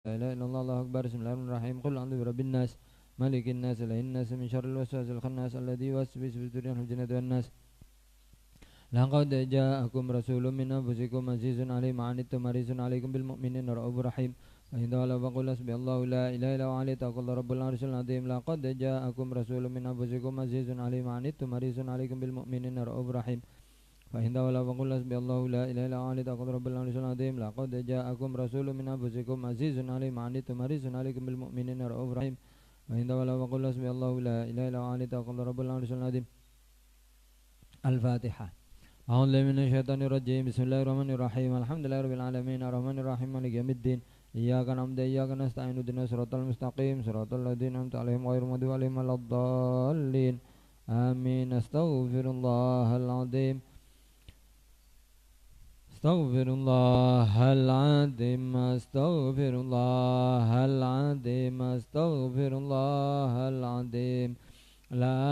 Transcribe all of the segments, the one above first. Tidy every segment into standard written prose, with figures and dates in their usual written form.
لا إله إلا الله الله أكبر بسم الله الرحمن الرحيم قل أعوذ برب الناس ملك الناس إله الناس من شر الوسواس الخناس الذي يوسوس في صدور الجنة والناس لقد جاءكم رسول من أنفسكم عزيز عليه ما عنتم حريص عليكم بالمؤمنين رؤوف رحيم فإن تولوا فقل حسبي الله لا إله إلا هو عليه توكل رب العرش العظيم لقد جاءكم رسول من أنفسكم عزيز عليه ما عنتم حريص عليكم بالمؤمنين رؤوف رحيم فإن تولوا فقل حسبي الله لا إله إلا هو عليه توكل رب العرش العظيم لقد جاءكم رسول من أنفسكم عزيز عليه ما عنتم حريص عليكم بالمؤمنين رؤوف رحيم فإن تولوا فقل حسبي الله لا إله إلا هو عليه توكل رب العرش العظيم. الفاتحة. أعوذ بالله من الشيطان الرجيم بسم الله الرحمن الرحيم الحمد لله رب العالمين الرحمن الرحيم مالك يوم الدين إياك نعبد وإياك نستعين اهدنا الصراط المستقيم صراط الذين أنعمت عليهم غير المغضوب عليهم ولا الضالين آمين. أستغفر الله العظيم أستغفر الله العظيم أستغفر الله العظيم أستغفر الله العظيم لا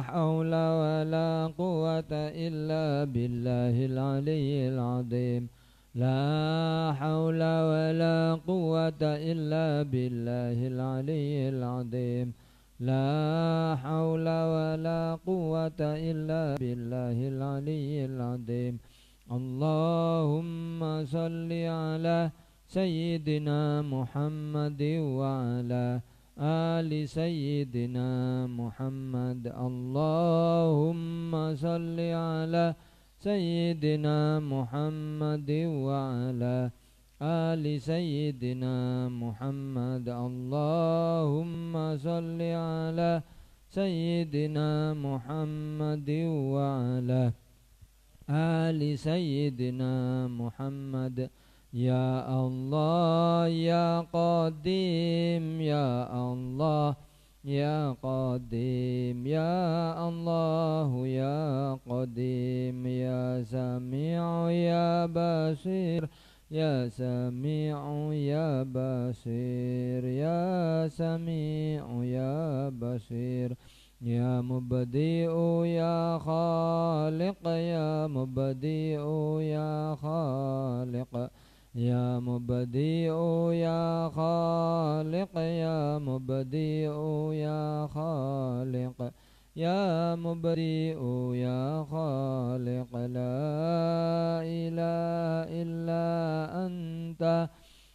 حول ولا قوة إلا بالله العلي العظيم لا حول ولا قوة إلا بالله العلي العظيم لا حول ولا قوة إلا بالله العلي العظيم. اللهم صل على سيدنا محمد وعلى آل سيدنا محمد. اللهم صل على سيدنا محمد وعلى آل سيدنا محمد. اللهم صل على سيدنا محمد وعلى آل سيدنا محمد. يا الله يا قديم يا الله يا قديم يا الله يا قديم يا سميع يا بصير يا سميع يا بصير يا سميع يا بصير يا مبدئ يا خالق يا مبدئ يا خالق يا مبدئ يا خالق يا مبدئ يا خالق يا مبدئ يا خالق لا إله إلا أنت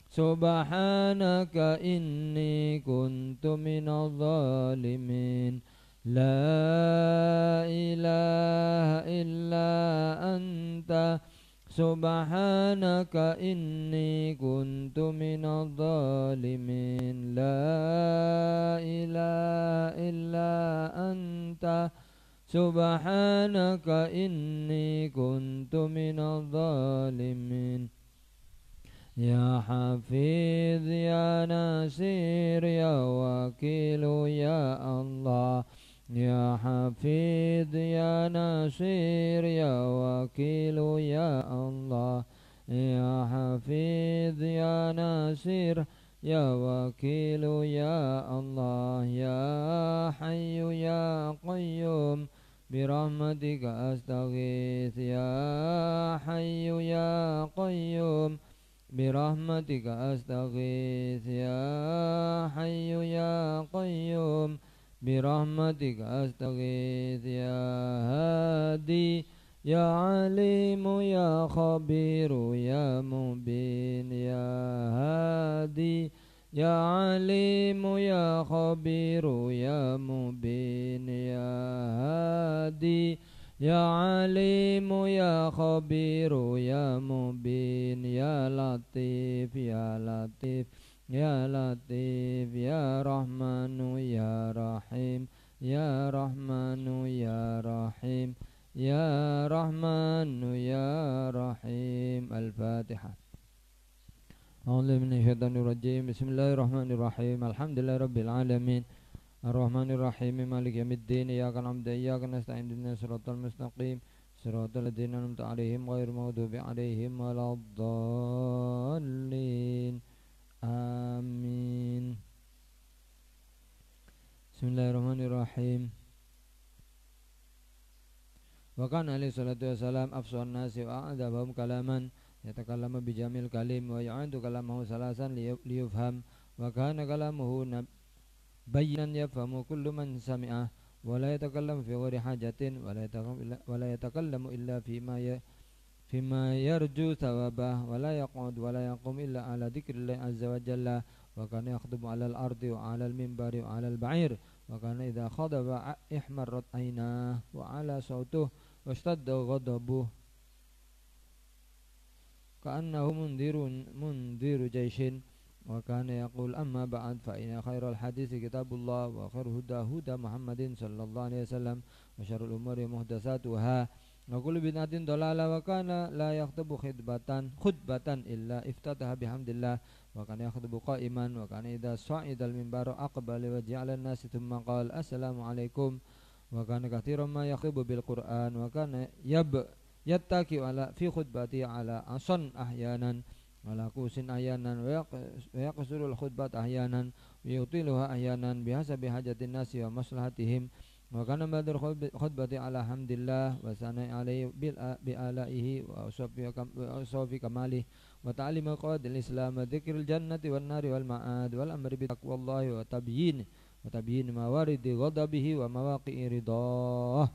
سبحانك إني كنت من الظالمين. لا إله إلا أنت سبحانك إني كنت من الظالمين. لا إله إلا أنت سبحانك إني كنت من الظالمين. يا حفيظ يا نصير يا وكيل يا الله يا حفيظ يا نصير يا وكيل يا الله يا حفيظ يا نصير يا وكيل يا الله يا حي يا قيوم برحمتك أستغيث يا حي يا قيوم برحمتك أستغيث يا حي يا قيوم برحمتك أستغيث يا هادي يا عليم يا خبير يا مبين يا هادي يا عليم يا خبير يا مبين يا هادي يا عليم يا خبير يا مبين يا لطيف يا لطيف يا لطيف يا رحمن يا رحيم يا رحمن يا رحيم يا رحمن يا رحيم. الفاتحة. أعوذ من الشيطان الرجيم بسم الله الرحمن الرحيم الحمد لله رب العالمين الرحمن الرحيم مالك يوم الدين إياك نعبد وإياك نستعين اهدنا الصراط المستقيم صراط الذين أنعمت عليهم غير المغضوب عليهم ولا الضالين آمين. بسم الله الرحمن الرحيم. وكان عليه الصلاة والسلام أفصح الناس وأعذبهم كلاما yatakallamu bijamil kalim wa yu'antu kalamahu salasan liyufham wa kana kalamuhu bayyinan yafhamu kullu man sami'ah wa la yatakallamu fi ghairi hajatin wa la yatakallamu illa fima yarju thawabah wa la yaqud wa la yaqum illa ala dzikrillah azza wa jalla wa kana yakhdubu ala al-ardi wa ala al-minbari wa ala al-ba'ir wa kana idha khadaba ihmarrat aynah wa ala sautuh wa ishtadda ghadabuh ka'annahu mundiru jaishin wa kana yaqul amma ba'd fa inna khairal hadithi kitabullah wa khairul huda Muhammadin sallallahu alaihi wasallam wa syarrul umuri muhdatsatuha wa kullu bid'atin dhalalah wa kana la yakhutubu khutbatan illa iftataha bihamdillah wa kana yakhutubu qa'iman wa kana idza sa'ida al-minbar aqbala wa ja'ala an-nas thumma qala assalamu alaikum wa kana katsiran ma yakhutubu bil Qur'an wa kana yattaki ala fi khutbati ala asan ahyanan wala kusin ahyanan wa yaqsurul khutbat ahyanan wa yutiluha ahyanan bihasabi hajatin nasi wa maslahatihim wa kana badr khutbati ala hamdillah wa sana'i alaihi bi alaihi wa usawfi kamalih wa ta'lim qawaidil islam wa dzikril jannati wan nari wal ma'ad wal amri bi taqwallahi wa tabyin mawaridi ghadabihi wa mawaqi'i ridah.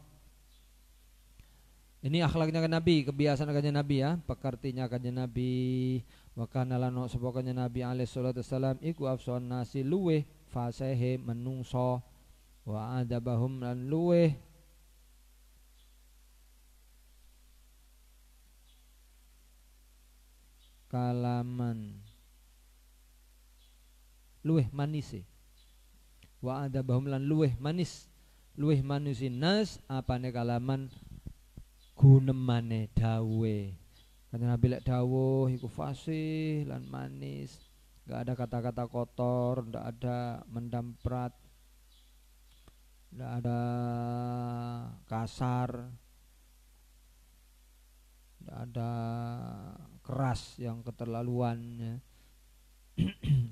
Ini akhlaknya kan Nabi, kebiasaan kanjeng Nabi ya, pekertinya kanjeng Nabi. Wa kana lan sapa kanjeng Nabi alaihi salatu wasalam iku afson nasi luweh fasehe menungso wa adabahum lan luweh kalaman luweh manise wa adabahum lan luweh manusin nas apane kalaman gunemane dawe. Kanjeng Nabi lek dawuh iku fasih lan manis, enggak ada kata-kata kotor, enggak ada mendamprat, enggak ada kasar, enggak ada keras yang keterlaluan ya.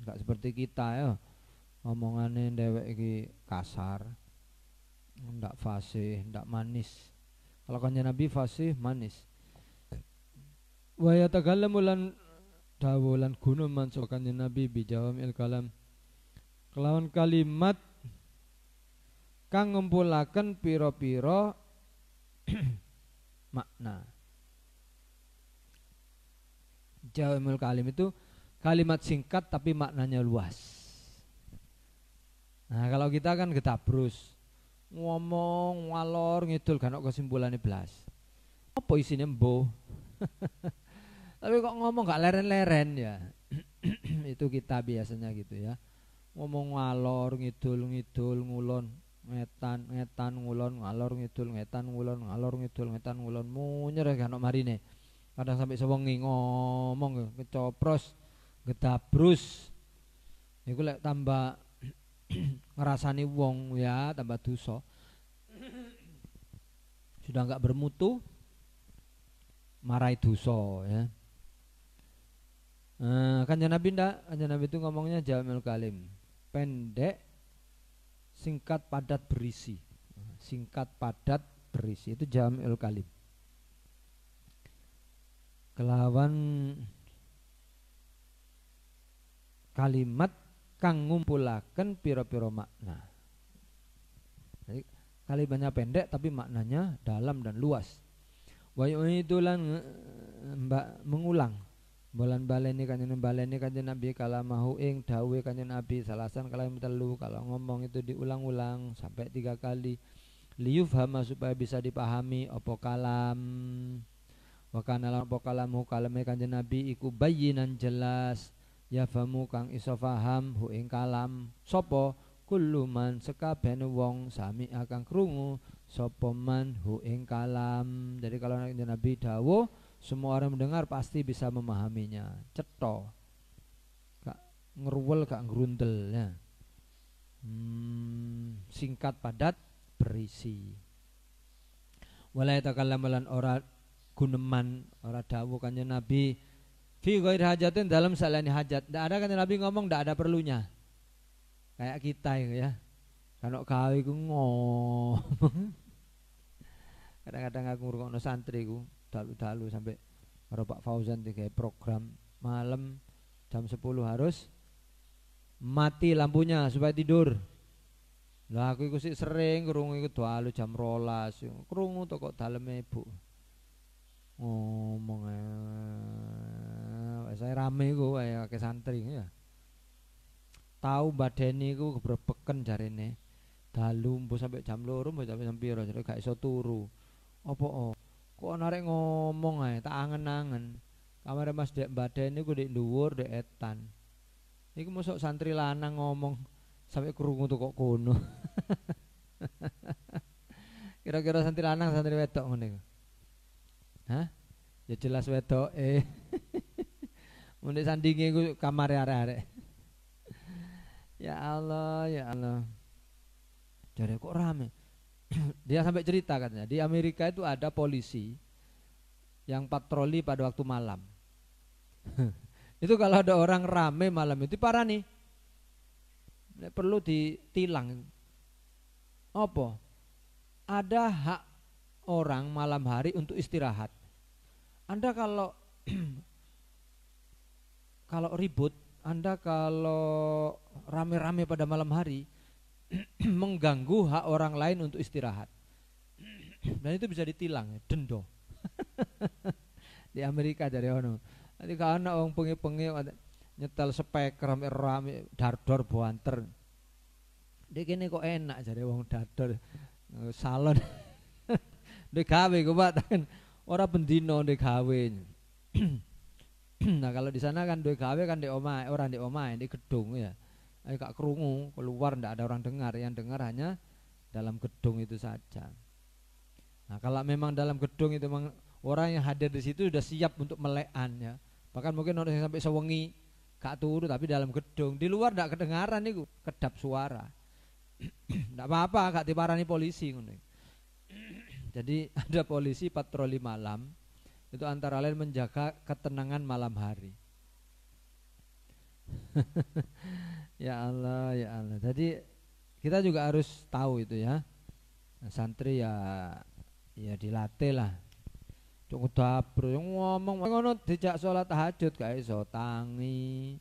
Enggak seperti kita ya. Omongane dhewek iki kasar, enggak fasih, enggak manis. Kalau kanjeng Nabi fasih manis. Wa yatakallamu lan dawulan gunuman sapa kanjeng Nabi bijawamil kalam kelawan kalimat kang ngumpulaken pira-pira makna. Jawamil kalim itu kalimat singkat tapi maknanya luas. Nah, kalau kita kan getabrus ngomong ngalor ngidul kan kok kesimpulane blas. Apa isine mbo? Tapi kok ngomong gak leren-leren ya. Itu kita biasanya gitu ya. Ngomong ngalor ngidul ngulon ngetan ngulon ngalor ngidul ngetan ngulon ngalor ngidul ngetan ngulon munyer kan marine. Kadang sampai sewengi ngomong kecopros getabrus. Iku lek tambah ngerasani wong ya tambah dosa. Sudah enggak bermutu marai dosa ya. Kanjeng Nabi itu ngomongnya jamil kalim, pendek, singkat, padat, berisi. Singkat, padat, berisi itu jamil kalim. Kelawan kalimat kang ngumpulaken pira-pira makna. Jadi kalimatnya pendek tapi maknanya dalam dan luas. Wa yu'idulan mengulang bolan baleni kanjeng Nabi kalamahu ing dawe kanjeng Nabi salasan kalam telu. Kalau ngomong itu diulang-ulang sampai 3 kali liyufhama supaya bisa dipahami apa kalam. Wa kana lan apa kalamu kalame kanjeng Nabi iku bayyinan jelas ya famu kang iso faham hu ing kalam sapa kullu man sekabehane wong sami akan krungu sapa man hu ing kalam. Jadi kalau Nabi dawuh semua orang mendengar pasti bisa memahaminya. Cetha gak ngruwel gak ngrundel ya. Singkat padat berisi. Wala yatakallamu lan ora guneman ora dawuh kanjeng Nabi fi ghairi hajatin dalam salani hajat. Tidak ada kan Nabi ngomong tidak ada perlunya. Kayak kita ya. Kalau gawe ku ngomong. Kadang-kadang aku ngrungokno santri ku dalu-dalu sampai karo Pak Fauzan digawe program malam jam 10 harus mati lampunya supaya tidur. Lah aku iku sih sering krungu iku dalu jam 12 krungu to kok daleme ibu ngomong saya rame iku kayak santri ya. Tahu badeni iku gebrebeken jarene. Dalu mbuh sampai jam 2 mbuh sampai jam piro jare gak iso turu. Apa kok narek ngomong ae tak angen-angen. Kamare Mas Dek badeni ku ndek dhuwur ndek etan. Iku mosok santri lanang ngomong sampai krungu tuh kok kono. Kira-kira santri lanang santri wedok ngono iku. Hah? Ya jelas wedok Mundek sandinge iku kamare arek-arek. Ya Allah, ya Allah. Jadi kok rame. Dia sampai cerita katanya di Amerika itu ada polisi yang patroli pada waktu malam. Itu kalau ada orang rame malam itu parah nih. Perlu ditilang. Apa? Ada hak orang malam hari untuk istirahat. Anda kalau kalau ribut, Anda kalau rame-rame pada malam hari mengganggu hak orang lain untuk istirahat. Dan itu bisa ditilang, dendo. Di Amerika dari ono. Nanti kalau anak orang pengi-pengi nyetel speaker rame-rame dardor buanter. Dek ini kok enak jadi wong dardor salon. Dek gawe kok Pak kan ora bendino dek gawe. Nah kalau di sana kan dek gawe kan di omah, orang di omah di gedung ya. Ayo kak kerungu keluar ndak ada orang dengar, yang dengar hanya dalam gedung itu saja. Nah kalau memang dalam gedung itu memang orang yang hadir di situ sudah siap untuk melekan ya. Bahkan mungkin orang yang sampai sewengi gak turu tapi dalam gedung, di luar ndak kedengaran itu kedap suara. Ndak apa-apa gak diparani polisi ngono. Jadi ada polisi patroli malam itu antara lain menjaga ketenangan malam hari. Ya Allah, ya Allah. Jadi kita juga harus tahu itu ya. Santri ya dilatih lah. Cukup dabro ngomong ngono dijak salat tahajud gak iso tangi.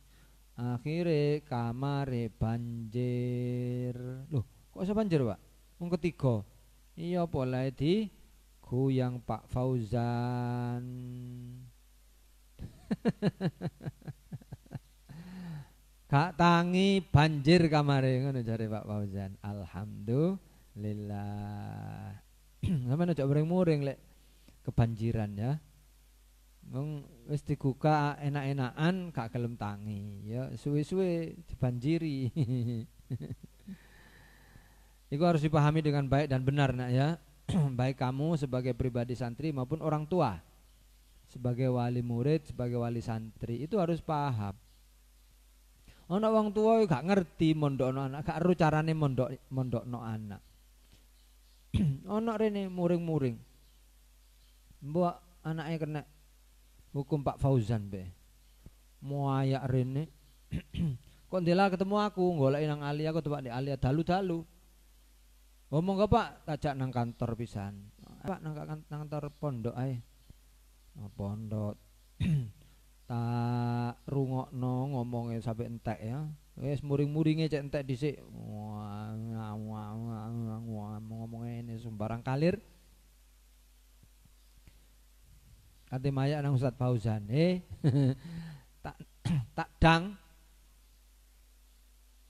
Akhire kamare banjir. Loh, kok iso banjir, Pak? Wong ketiga. Iya boleh di goyang Pak Fauzan. Gak tangi banjir kamare ngono jare Pak Fauzan. Alhamdulillah. Sampeyan aja muring-muring lek kebanjiran ya. Wong wis diguka enak-enakan gak gelem tangi ya suwe-suwe dibanjiri. Itu harus dipahami dengan baik dan benar nak ya. Baik kamu sebagai pribadi santri maupun orang tua sebagai wali murid, sebagai wali santri itu harus paham. Ana wong tua gak ngerti mondokno anak, gak ero carane mondokno anak. Ana rene muring-muring. Mbok anake kena hukum Pak Fauzan be. Muayak rene. Kok ndela ketemu aku goleki nang Ali aku tebak di Ali dalu-dalu. Ngomong gak Pak, tajak nang kantor pisan. Pak nang kantor pondok ae. Pondok. Tak rungokno ngomongnya sampai entek ya. Wis muring-muringe cek entek dhisik. Ngomongnya ini sembarang kalir. Kate mayak nang Ustaz Fauzan. Tak dang.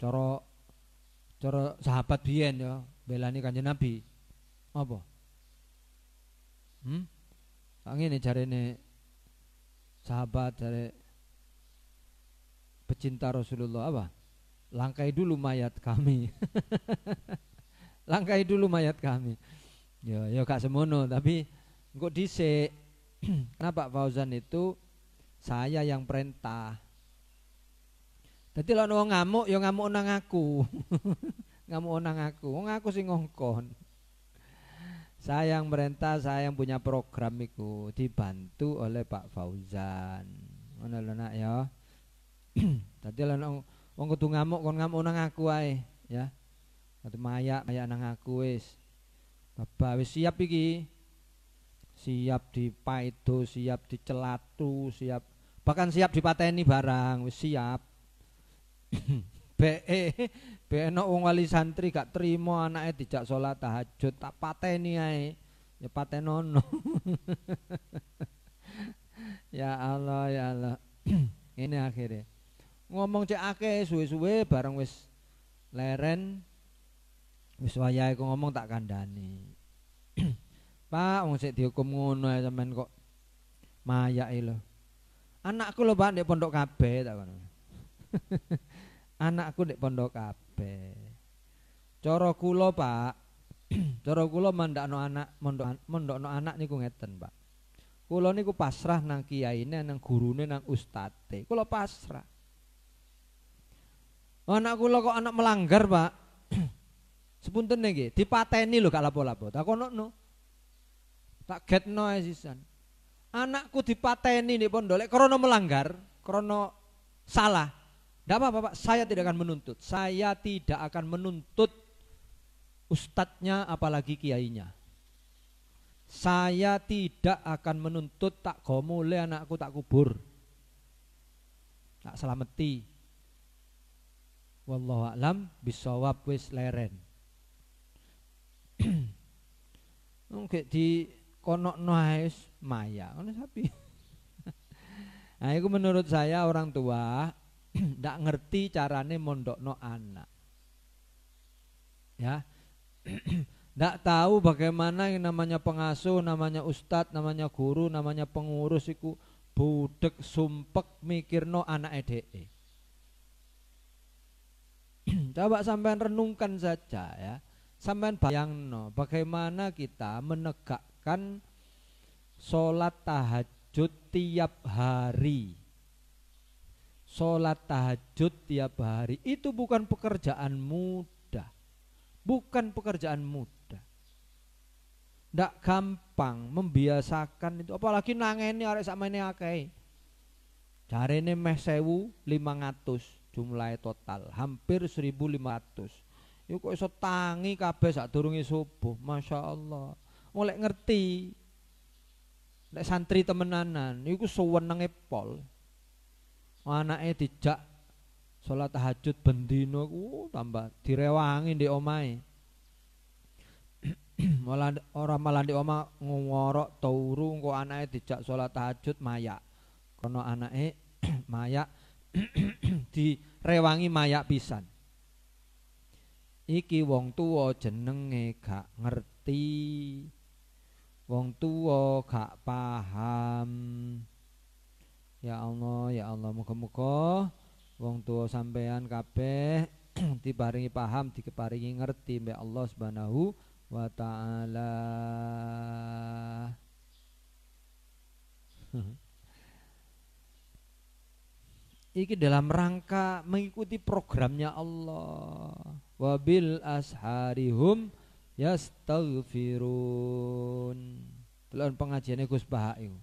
Cara sahabat biyen ya, belani Kanjeng Nabi. Apa? Tak ngene jarene sahabat dari pecinta Rasulullah apa? Langkai dulu mayat kami. Langkai dulu mayat kami. Ya gak semono tapi engko dhisik. Kenapa Pak Fauzan itu saya yang perintah. Dadi lek wong ngamuk ya ngamuk nang aku. Ngamuk nang aku. Wong aku sing ngongkon. Saya yang merintah, saya yang punya program itu dibantu oleh Pak Fauzan. Ngono lho nak ya. Dadi lek wong kudu ngamuk kon ngamuk nang aku ae ya. Kudu mayak nang aku wis. Bapak wis siap iki. siap dipaido, siap dicelatu, siap bahkan siap dipateni barang, wis siap. Be ana wong wali santri gak trimo anake dijak salat tahajud, tak pateni ae. Ya patenono. Ya Allah, ya Allah. Ini akhirnya ngomong cek akeh suwe-suwe bareng wis leren wis wayahe ku ngomong tak kandhani. Pak, wong sik dihukum ngono ae sampean kok mayake lho. Anakku lho Pak ndek pondok kabeh tak ngono. Anakku ndek pondok kabeh. Cara kula Pak, cara kula mandakno anak mondokno anak niku ngeten Pak. Kula niku pasrah nang kiyaine, nang gurune, nang ustate. Kula pasrah. Anak kula kok anak melanggar Pak. Sepunten nggih, dipateni lho gak lapo-lapo. Tak kono. Tak getno ae sisan. Anakku dipateni nih pondok lek krana melanggar, krana salah. Ndak apa-apa Pak, saya tidak akan menuntut. Saya tidak akan menuntut ustadznya apalagi kiainya. Saya tidak akan menuntut tak gomule anakku tak kubur. Tak selameti. Wallahu a'lam bisawab wis leren. Nggih di konokno ae maya ngono sapi. Nah, itu menurut saya orang tua ndak ngerti carane mondokno anak. Ya. Ndak tahu bagaimana yang namanya pengasuh, namanya ustadz, namanya guru, namanya pengurus iku budek sumpek mikirno anak dhewe. Coba sampean renungkan saja ya. Sampean bayangno bagaimana kita menegakkan sholat tahajud tiap hari. Sholat tahajud tiap hari itu bukan pekerjaan mudah. Bukan pekerjaan mudah. Ndak gampang membiasakan itu, apalagi nangeni arek sakmene akeh. Jarene meh 1.500 jumlah total, hampir 1.500. Iku kok iso tangi kabeh sadurunge subuh, Masya Allah. Mulai ngerti. Nek santri temenanan, iku suwenenge pol. Anake dijak sholat tahajud bendino, tambah direwangi di omahe. Malah malah di omah ngorok turu, kok anake dijak sholat tahajud mayak. Kono anake mayak direwangi mayak pisan. Iki wong tuwa jenenge gak ngerti. Wong tuwa gak paham. Ya Allah, muga-muga wong tuwa sampean kabeh diparingi paham, diparingi ngerti mbek Allah Subhanahu wa taala. Iki dalam rangka mengikuti programnya Allah. Wabil asharihum yastaghfirun. Delon pengajiane Gus Bahak iku.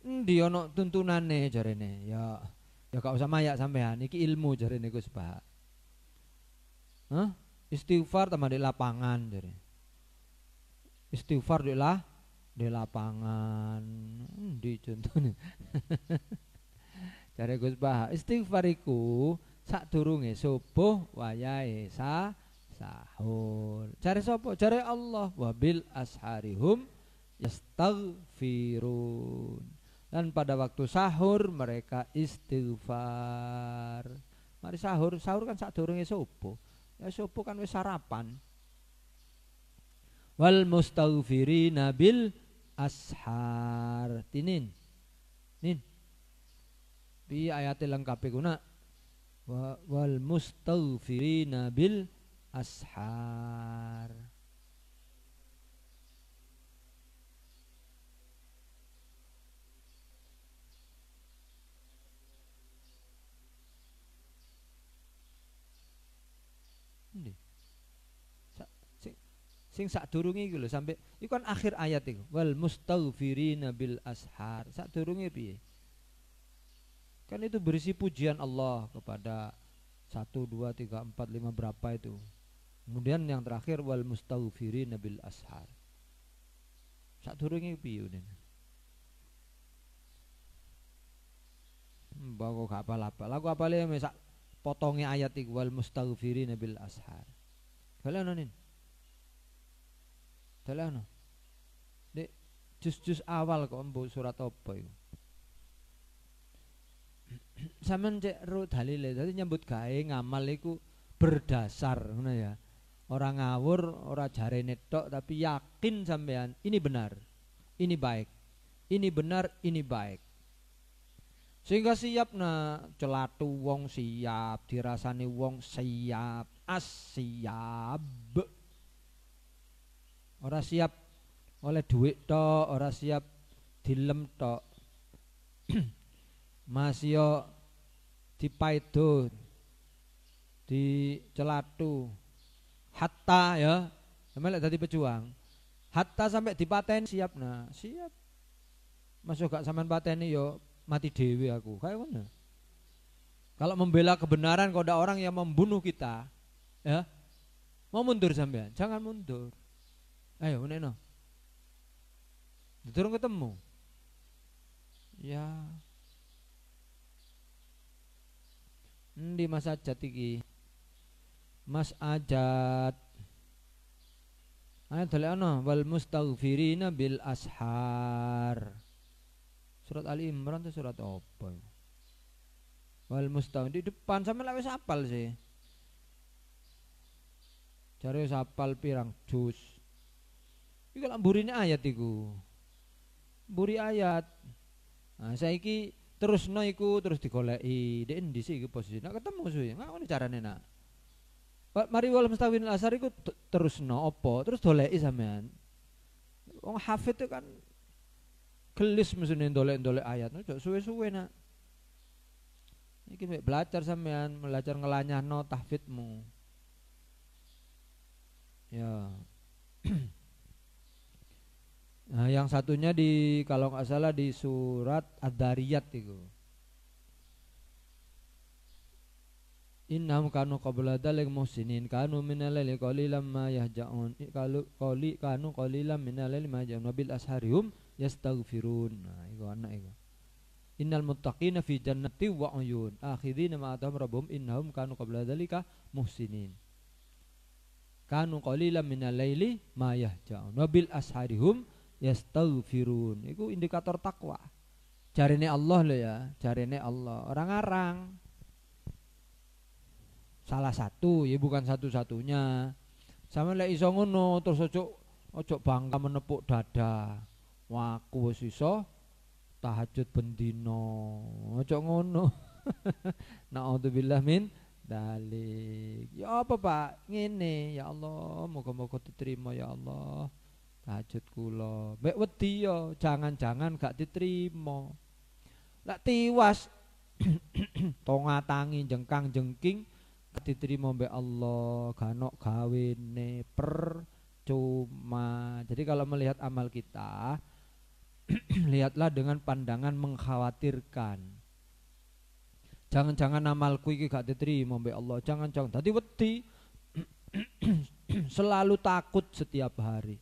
Endi ana tuntunane jarene? Ya gak usah mayak sampean, iki ilmu jarene Gus Bahak. Hah? Istighfar tambah di lapangan jare. Istighfar di lapangan. Endi contone? Jare Gus Bahak, istighfar iku sadurunge subuh wayahe sahur. Jare sapa? Jare Allah, wabil asharihum yastaghfirun. Dan pada waktu sahur mereka istighfar. Mari sahur kan sadurunge subuh. Ya subuh kan wis sarapan. Wal mustaghfirina bil ashar. Tinin. Nin. Bi ayat lengkap guna wal mustaghfirina bil ashar. Sing sadurunge iku lho sampai iku kan akhir ayat iku wal mustaghfirina bil ashar. Sadurunge piye? Kan itu berisi pujian Allah kepada 1, 2, 3, 4, 5 berapa itu. Kemudian yang terakhir wal mustaghfirina bil ashar. Sadurunge piye den. Mbak kok gak apal-apal. Aku apale sak potonge ayat iku wal mustaghfirina bil ashar. Kalian nin. Kalian. Dek jus-jus awal kok mbok surat apa iku? Sampeyan cek ro dalile. Dadi nyambut gawe ngamal iku berdasar ngono ya. Ora ngawur, ora jarene tok tapi yakin sampean ini benar. Ini baik. Ini benar, ini baik. Sehingga siap celatu wong siap, dirasani wong siap, siap. Ora siap oleh duit tok, ora siap dilem tok. Masih dipaido di celatu hatta ya sampai dadi pejuang hatta sampai dipaten siap siap masuk gak sampean pateni yo mati dewi aku kayak mana kalau membela kebenaran kalau ada orang yang membunuh kita ya mau mundur sampean jangan mundur ayo meneno turun ketemu ya di masa jatiki Mas Ajat ayat dalana wal mustaghfirina bil ashar surat Ali Imran itu surat apa wal mustaghfir di depan sama lawes apal sih cari sapal pirang jus iki lak mburine ayat iku mburi ayat saiki terusno iku terus digoleki ndek endi sih iki posisi nek ketemu suwe ngono carane nak mari wal mustawin asar iku terusno apa terus doleki sampean wong hafid itu kan gelis mesine ndolek-ndolek ayat ojo suwe-suwe nak iki belajar sampean belajar ngelanyahno tahfidmu ya nah yang satunya di kalau nggak salah di surat Ad-Dariyat itu innahum kanu qabla dzalik muhsinin kanu minal laili qalilan ma yahjaun kanu qalilan minal laili ma yahjaun bil asharihum yastaghfirun nah iku anak iku innal muttaqina fi jannati wa uyun akhidina ma atahum rabbuhum innahum kanu qabla dzalika muhsinin kanu qalilan minal laili ma yahjaun bil asharihum yastaghfirun iku indikator takwa jarene Allah lho ya jarene Allah orang ngarang salah satu ya bukan satu-satunya sama lek iso ngono terus ojo bangga menepuk dada waku wis iso tahajud bendino ojo ngono naudzubillah min dalik ya apa Pak ngene ya Allah moga-moga diterima ya Allah tahajud kula mek wedi yo jangan-jangan gak diterima lek tiwas tonga tangi jengkang jengking diterima mbek Allah ganok gawene percuma. Jadi kalau melihat amal kita lihatlah dengan pandangan mengkhawatirkan. Jangan-jangan amalku iki gak diterima mbek Allah. Jangan-jangan tadi wedi selalu takut setiap hari.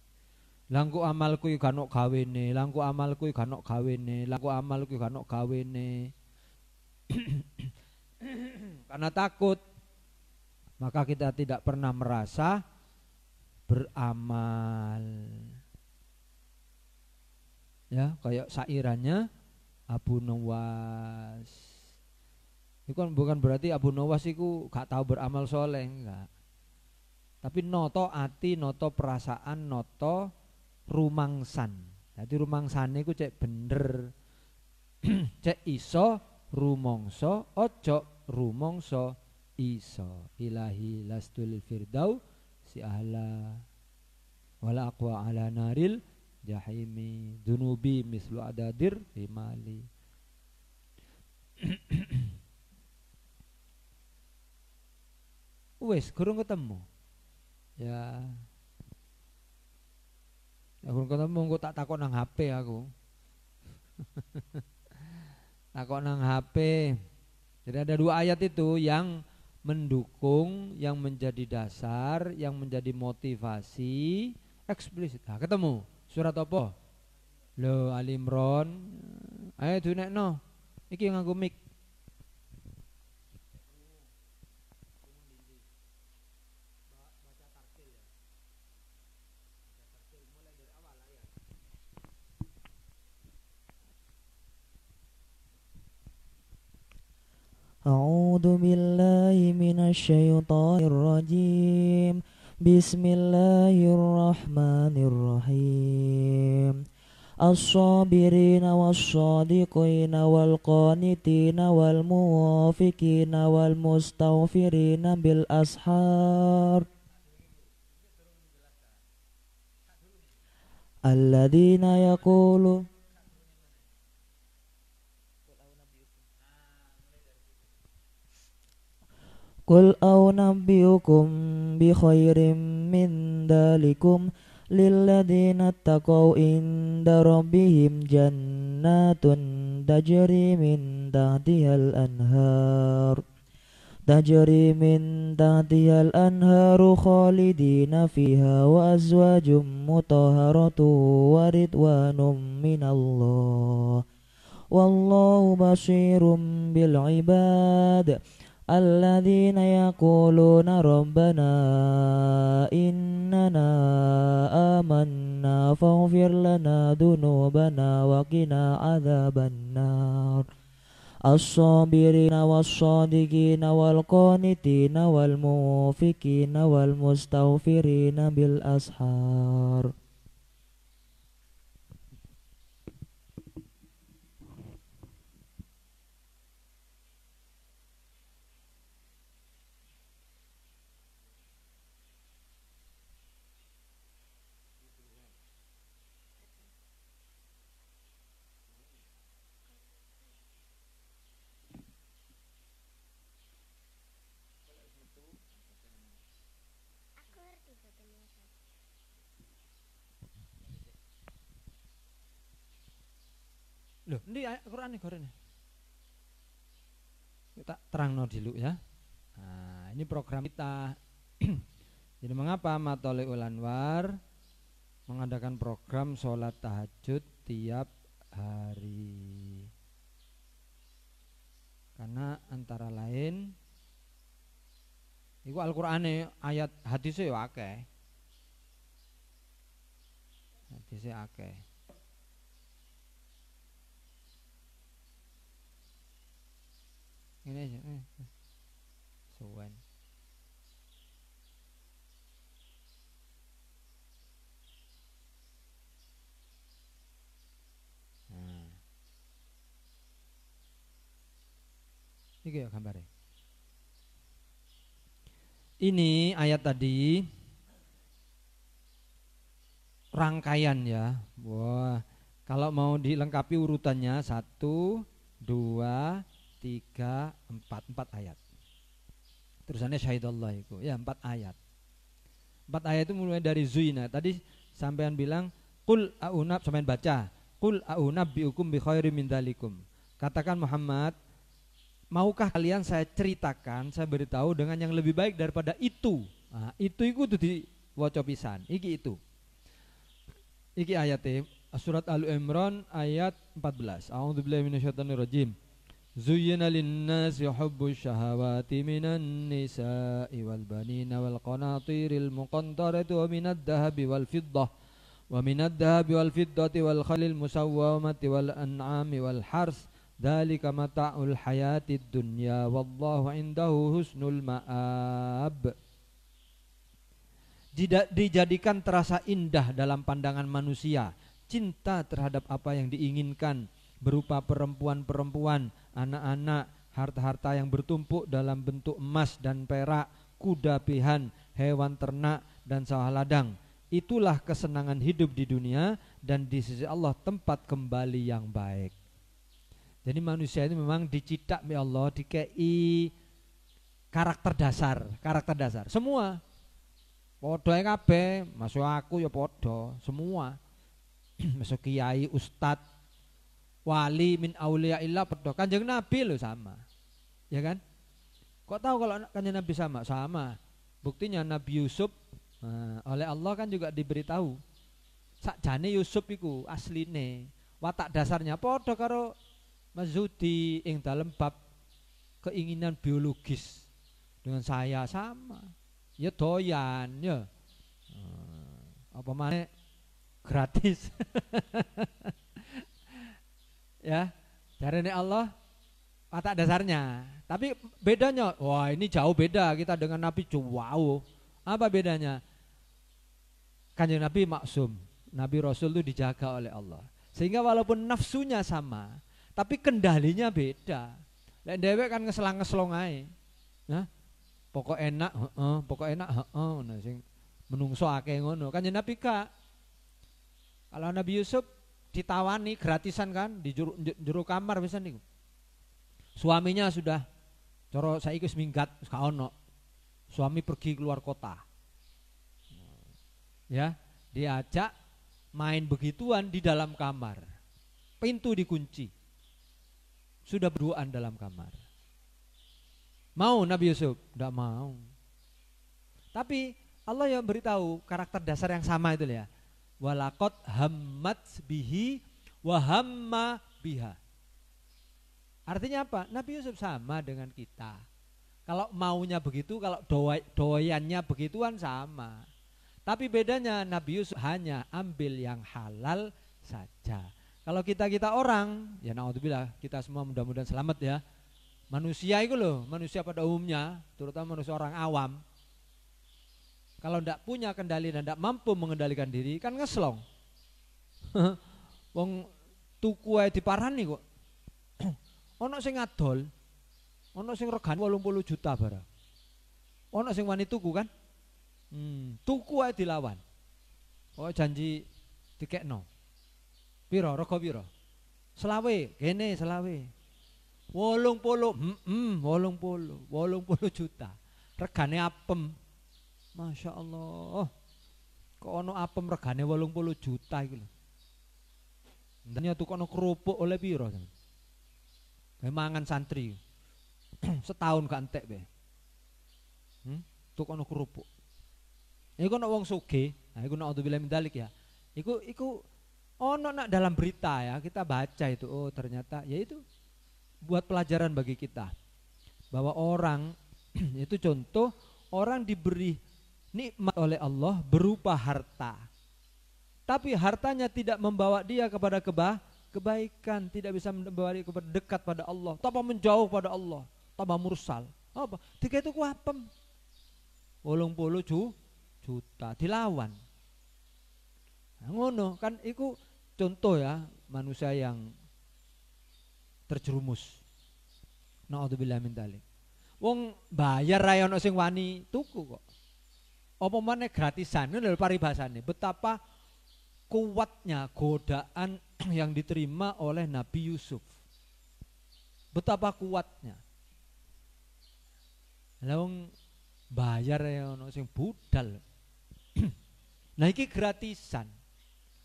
Langku amalku iki ganok gawene, langku amalku iki ganok gawene, langku amalku iki ganok gawene. Karena takut maka kita tidak pernah merasa beramal ya kayak sairannya Abu Nawas itu kan bukan berarti Abu Nawas itu gak tahu beramal soleh enggak tapi noto ati noto perasaan noto rumangsan jadi rumangsan itu cek bener cek iso rumongso ojo rumongso iso ilahi lastul firdau si ahla wala aqwa ala naril jahimi dunubi mislu adadir himali wes kurang ketemu ya kurang ketemu aku tak takut nang HP aku takut nang HP jadi ada dua ayat itu yang mendukung yang menjadi dasar yang menjadi motivasi eksplisit. Nah, ketemu surat apa? Lho Ali Imran. Ayo dunekno. Iki nganggo mic. A'udzu billahi minasyaitonir rajim. Bismillahirrahmanirrahim. As-sabirina was-sadiqina wal-qanitina wal-muwafiqina wal-mustaghfirina bil ashar. Alladzina yaqulu Qul a'unabbiukum bi khairim min dalikum lilladzina taqaw inda rabbihim jannatun tajri min tahtihal anharu khalidina fiha wa azwajum mutahharatu wa ridwanum minallah wallahu basirum bil ibad. Alladzina yaquluna rabbana innana amanna faghfir lana dhunubana wa qina adzabannar. As-sabirina was-sadiqina wal-qanitina wal-muwafiqina wal-mustaghfirina bil ashar. Loh, ini ayat Quran nih goreng. Kita terangno dulu ya. Nah, ini program kita. Jadi mengapa Matoliul Anwar mengadakan program sholat tahajud tiap hari? Karena antara lain iku Al-Qur'ane ayat hadise yo akeh. Hadise akeh. Ini aja, suwen. Nah, ini ya gambarnya. Ini ayat tadi rangkaian ya. Wah, kalau mau dilengkapi urutannya 1, 2, 3, 4 ayat. Terusannya syahidallah itu ya 4 ayat. 4 ayat itu mulai dari Zuina. Tadi sampean bilang qul a'unab, sampean baca qul a'unabbiukum bi khairim min dzalikum. Katakan Muhammad, maukah kalian saya ceritakan, saya beritahu dengan yang lebih baik daripada itu. Nah, itu di waca pisan. Iki itu. Iki ayatnya surat Al-Imran ayat 14. A'udzubillahi minasyaitonirrajim. Zuyyina lin-nasi hubbus syahawati minan nisa'i wal banina wal qanatiril muqantarati wa minad dhahabi wal fiddah wa minad dhahabi wal fiddati wal khalil musawwamati wal an'ami wal hars dzalika mata'ul hayatid dunya wallahu indahu husnul ma'ab. Dijadikan terasa indah dalam pandangan manusia cinta terhadap apa yang diinginkan berupa perempuan-perempuan, anak-anak, harta-harta yang bertumpuk dalam bentuk emas dan perak, kuda pihan, hewan ternak dan sawah ladang. Itulah kesenangan hidup di dunia dan di sisi Allah tempat kembali yang baik. Jadi manusia itu memang dicitak oleh Allah, dikei karakter dasar. Semua podo kabeh, masuk aku ya podo, semua. Masuk kiai, ustadz, wali min aulia illah podo. Kanjeng Nabi lo sama, ya kan? Kok tahu kalau kanjeng Nabi sama? Sama. Buktinya Nabi Yusuf oleh Allah kan juga diberitahu sakjane Yusuf iku asline watak dasarnya padha karo Mazudi ing dalem bab keinginan biologis dengan saya sama. Ya doyan ya. Apa maneh gratis. Ya, jarene Allah watak dasarnya. Tapi bedanya, wah ini jauh beda kita dengan Nabi wow. Apa bedanya? Kanjeng Nabi maksum, Nabi Rasul itu dijaga oleh Allah. Sehingga walaupun nafsunya sama, tapi kendalinya beda. Lek dhewek kan ngeselang-ngeslong ae. Nah, pokok enak, nah sing menungso akeh ngono. Kanjeng Nabi Kak. Kalau Nabi Yusuf ditawani gratisan kan di jero kamar pisan niku. Suaminya sudah cara saiki wis minggat, gak ono. Suami pergi keluar kota. Ya, diajak main begituan di dalam kamar. Pintu dikunci. Sudah berduaan dalam kamar. Mau Nabi Yusuf? Tidak mau. Tapi Allah yang beritahu karakter dasar yang sama itu ya. Walaqad hammat bihi wa hamma biha. Artinya apa? Nabi Yusuf sama dengan kita. Kalau maunya begitu, kalau doyannya begituan sama. Tapi bedanya Nabi Yusuf hanya ambil yang halal saja. Kalau kita orang, ya naudzubillah, kita semua mudah-mudahan selamat ya. Manusia itu loh, manusia pada umumnya, terutama manusia orang awam. Kalau ndak punya kendali dan ndak mampu mengendalikan diri, kan ngeslong. Wong tuku ae diparani kok. Ono sing ngadol, ono sing regane 80 juta barang. Ono sing wani tuku kan? Tuku ae dilawan. Oh janji dikekno. Piro rego piro? Selawe, kene selawe. 80 juta. Regane apem. Masya Allah. Kok ono apem regane 80 juta iku lho. Ndanya tukono kerupuk oleh piro? Mangan santri. Setahun gak entek be. Tukono kerupuk. Iku ono wong sugih, nah iku naudzubillah min dzalik ya. Iku ono nak dalam berita ya, kita baca itu, oh ternyata ya itu buat pelajaran bagi kita bahwa orang itu contoh orang diberi nikmat oleh Allah berupa harta, tapi hartanya tidak membawa dia kepada kebaikan, tidak bisa membawa dia kepada dekat pada Allah, tambah menjauh pada Allah, tambah mursal. Apa? Tiga itu kuapem 80 juta dilawan. Nah, ngono kan iku contoh ya manusia yang terjerumus. Naudzubillah min dzalik. Wong bayar ra ono sing wani tuku kok. Apa maneh gratisan ngono lho paribasane. Betapa kuatnya godaan yang diterima oleh Nabi Yusuf. Betapa kuatnya. Lah wong bayar ya ono sing budal. Nah iki gratisan.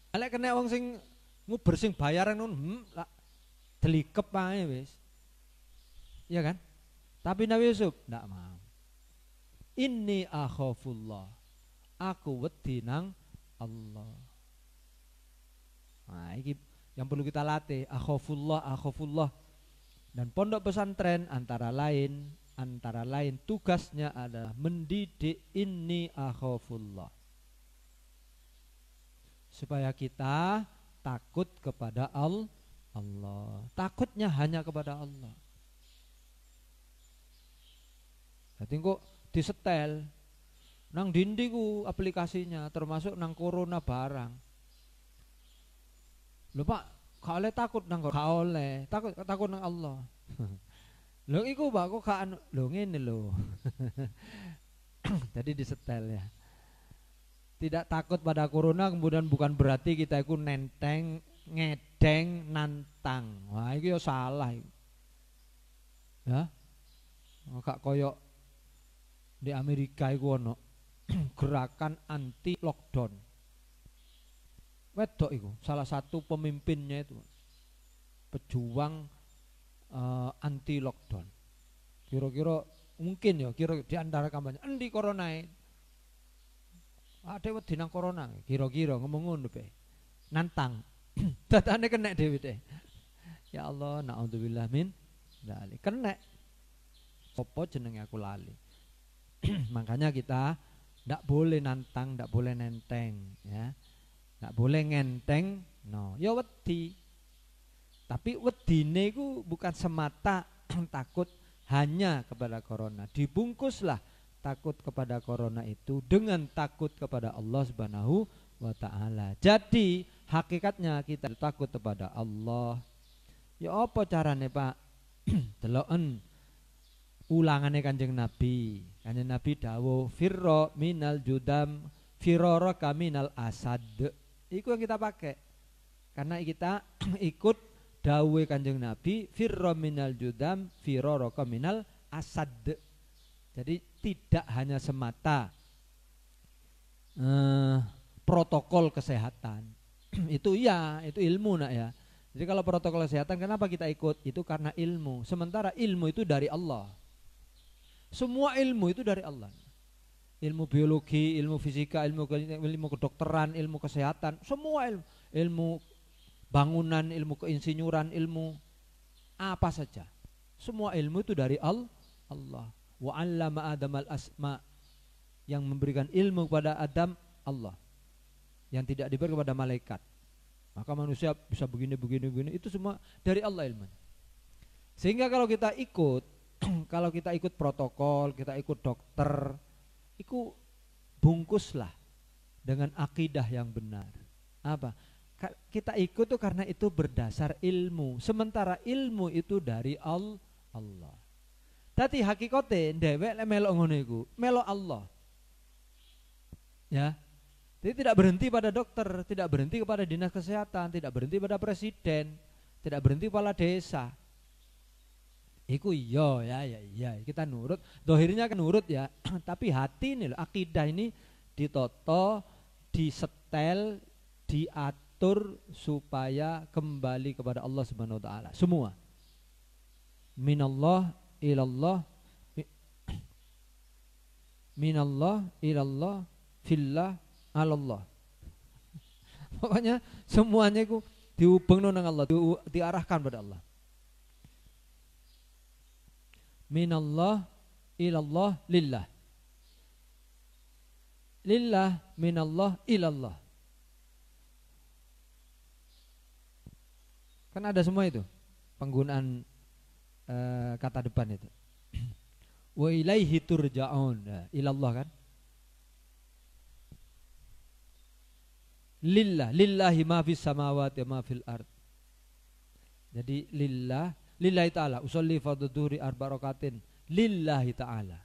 Lek kena wong sing nguber sing bayaran ngono, lah delikep ae wis. Iya kan? Tapi Nabi Yusuf ndak mau. Inni akhafullah. Aku wedi nang Allah. Nah, ini yang perlu kita latih, akhafullah. Dan pondok pesantren antara lain tugasnya adalah mendidik inni akhafullah. Supaya kita takut kepada Allah. Takutnya hanya kepada Allah. Jadi kok disetel nang dindi ku aplikasinya, termasuk nang corona barang. Lho Pak, gak oleh takut nang gak oleh, takut nang Allah. Lho iku Pak kok gak lho ngene lho. Jadi disetel ya. Tidak takut pada corona kemudian bukan berarti kita itu nenteng, ngedeng, nantang. Wah itu ya salah. Ya. Gak koyok di Amerika itu ono gerakan anti lockdown. Wedok itu salah satu pemimpinnya itu pejuang anti lockdown. Kira-kira mungkin ya kira di antara kampanye endi corona ada wedi nang corona kira-kira ngomong ngono pe. nantang. Datane kena dhewe teh. Ya Allah, naudzubillah min dzalik. Kena. Apa jenenge aku lali. Makanya kita ndak boleh nantang, ndak boleh nenteng, ya. Ndak boleh ngenteng, no. Ya wedi. Tapi wedine iku bukan semata takut hanya kepada corona. Dibungkuslah takut kepada corona itu dengan takut kepada Allah Subhanahu wa taala. Jadi hakikatnya kita takut kepada Allah. Ya apa carane, Pak? Deloken ulangane Kanjeng Nabi. Kanjeng Nabi dawuh firra minal judam firaraka minal asad. Iku yang kita pakai. Karena kita ikut dawuh Kanjeng Nabi firra minal judam firaraka minal asad. Jadi tidak hanya semata protokol kesehatan. Itu ya, itu ilmu nak ya. Jadi kalau protokol kesehatan kenapa kita ikut? Itu karena ilmu. Sementara ilmu itu dari Allah. Semua ilmu itu dari Allah. Ilmu biologi, ilmu fisika, ilmu kedokteran, ilmu kesehatan, semua ilmu. Ilmu bangunan, ilmu keinsinyuran, ilmu apa saja. Semua ilmu itu dari Allah. Wa 'allama Adam al-asma. Yang memberikan ilmu kepada Adam Allah. Yang tidak diberi kepada malaikat. Maka manusia bisa begini itu semua dari Allah ilmu. Sehingga kalau kita ikut protokol, kita ikut dokter, itu bungkuslah dengan akidah yang benar. Apa? Kita ikut tuh karena itu berdasar ilmu. Sementara ilmu itu dari Allah. Dadi hakikate dhewek lek melok ngono iku, melok Allah. Ya. Jadi tidak berhenti pada dokter, tidak berhenti kepada dinas kesehatan, tidak berhenti pada presiden, tidak berhenti kepala desa. Iku iya kita nurut, dohirnya kan nurut ya, tapi hati ini loh, akidah ini ditoto, disetel, diatur supaya kembali kepada Allah Subhanahu wa taala. Semua. Minallah ilallah fillah Allah. Pokoknya semuanya itu dihubung nang Allah, diarahkan pada Allah. Minallah ilallah lillah. Lillah minallah ilallah. Kan ada semua itu penggunaan kata depan itu. Wa ilaihi turja'un. Ilallah kan. Lillahi ma fis samawati ma fil ard. Jadi lillahi ta'ala usolli fadduhuri arba rakatin lillahi ta'ala.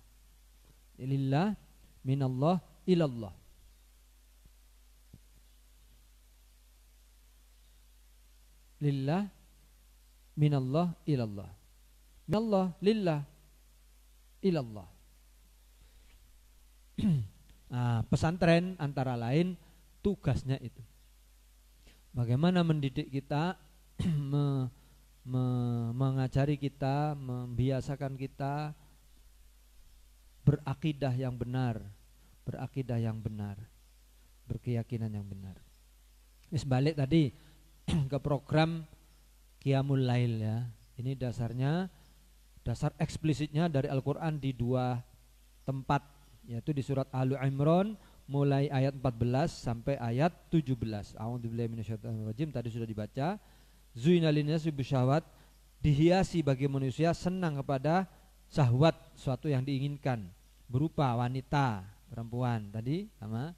Lillah minallah ilallah. Lillah minallah ilallah. Minallah lillah ilallah. Pesantren antara lain tugasnya itu bagaimana mendidik kita, mengajari kita, membiasakan kita berakidah yang benar, berkeyakinan yang benar. Balik tadi ke program Qiyamul Lail ya. Ini dasar eksplisitnya dari Al-Quran di dua tempat, yaitu di surat Al-Imran mulai ayat 14 sampai ayat 17. A'udzubillahi minasyaitonirrajim tadi sudah dibaca. Zuina linnasi bisyahwat, dihiasi bagi manusia senang kepada syahwat, suatu yang diinginkan berupa wanita, perempuan tadi sama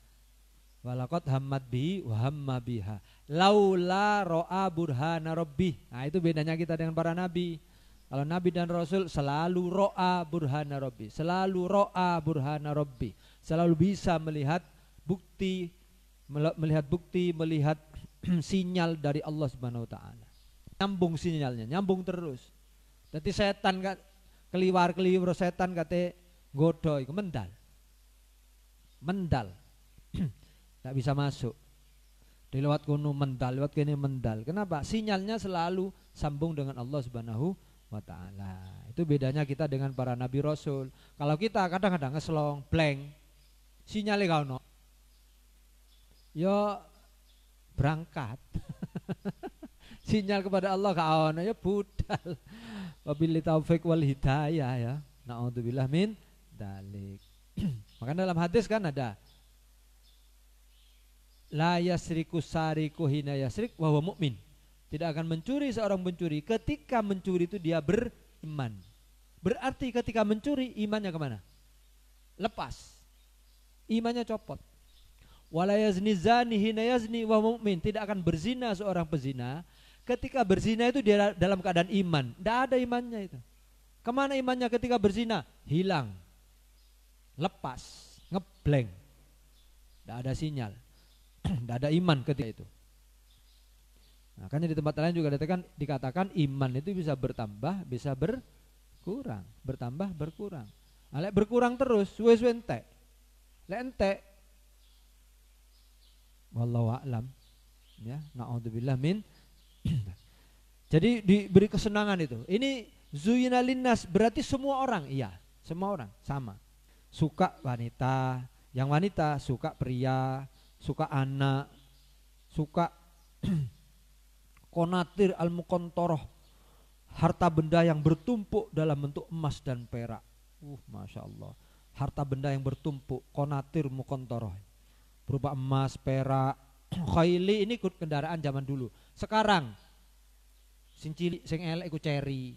walaqad hammat bihi wa hamma biha laula ra'a burhana rabbih. Nah, itu bedanya kita dengan para nabi. Kalau nabi dan rasul selalu ra'a burhana rabbih, selalu ra'a burhana rabbih, selalu bisa melihat bukti, melihat sinyal dari Allah Subhanahu wa taala. Nyambung sinyalnya, nyambung terus. Jadi setan kan keliwar setan kate nggodho iku mendal. Enggak bisa masuk. Di lewat kono mendal, lewat kene mendal. Kenapa? Sinyalnya selalu sambung dengan Allah Subhanahu wa ta'ala. Itu bedanya kita dengan para nabi rasul. Kalau kita kadang-kadang ngeslong blank, sinyalnya gak ono. Ya berangkat. Sinyal kepada Allah gak ono ya budal. Wabillahi taufik wal hidayah ya. Na'udzubillah min dalik. Maka dalam hadis kan ada la yasriku sariku hina yasrik wa huwa mu'min. Tidak akan mencuri seorang pencuri ketika mencuri itu dia beriman. Berarti ketika mencuri imannya kemana? Lepas. Imannya copot. Wala yazni zani hina yazni wa huwa mu'min. Tidak akan berzina seorang pezina ketika berzina itu dia dalam keadaan iman. Tidak ada imannya itu. Kemana imannya ketika berzina? Hilang. Lepas. Ngeblank. Tidak ada sinyal. Tidak ada iman ketika itu. Makanya di tempat lain juga dikatakan iman itu bisa bertambah, bisa berkurang. Bertambah, berkurang. Lek berkurang terus, suwe-suwe entek. Lek entek, wallahu a'lam. Ya, na'udzubillah min. Jadi diberi kesenangan itu. Ini zuyina linnas berarti semua orang, iya, semua orang sama. Suka wanita, yang wanita suka pria, suka anak, suka konatir al-muqantoroh, harta benda yang bertumpuk dalam bentuk emas dan perak. Masya Allah. Harta benda yang bertumpuk, konatir muqantoroh, berupa emas, perak. Khayli ini kendaraan zaman dulu. Sekarang sing cilik sing elek iku Cherry.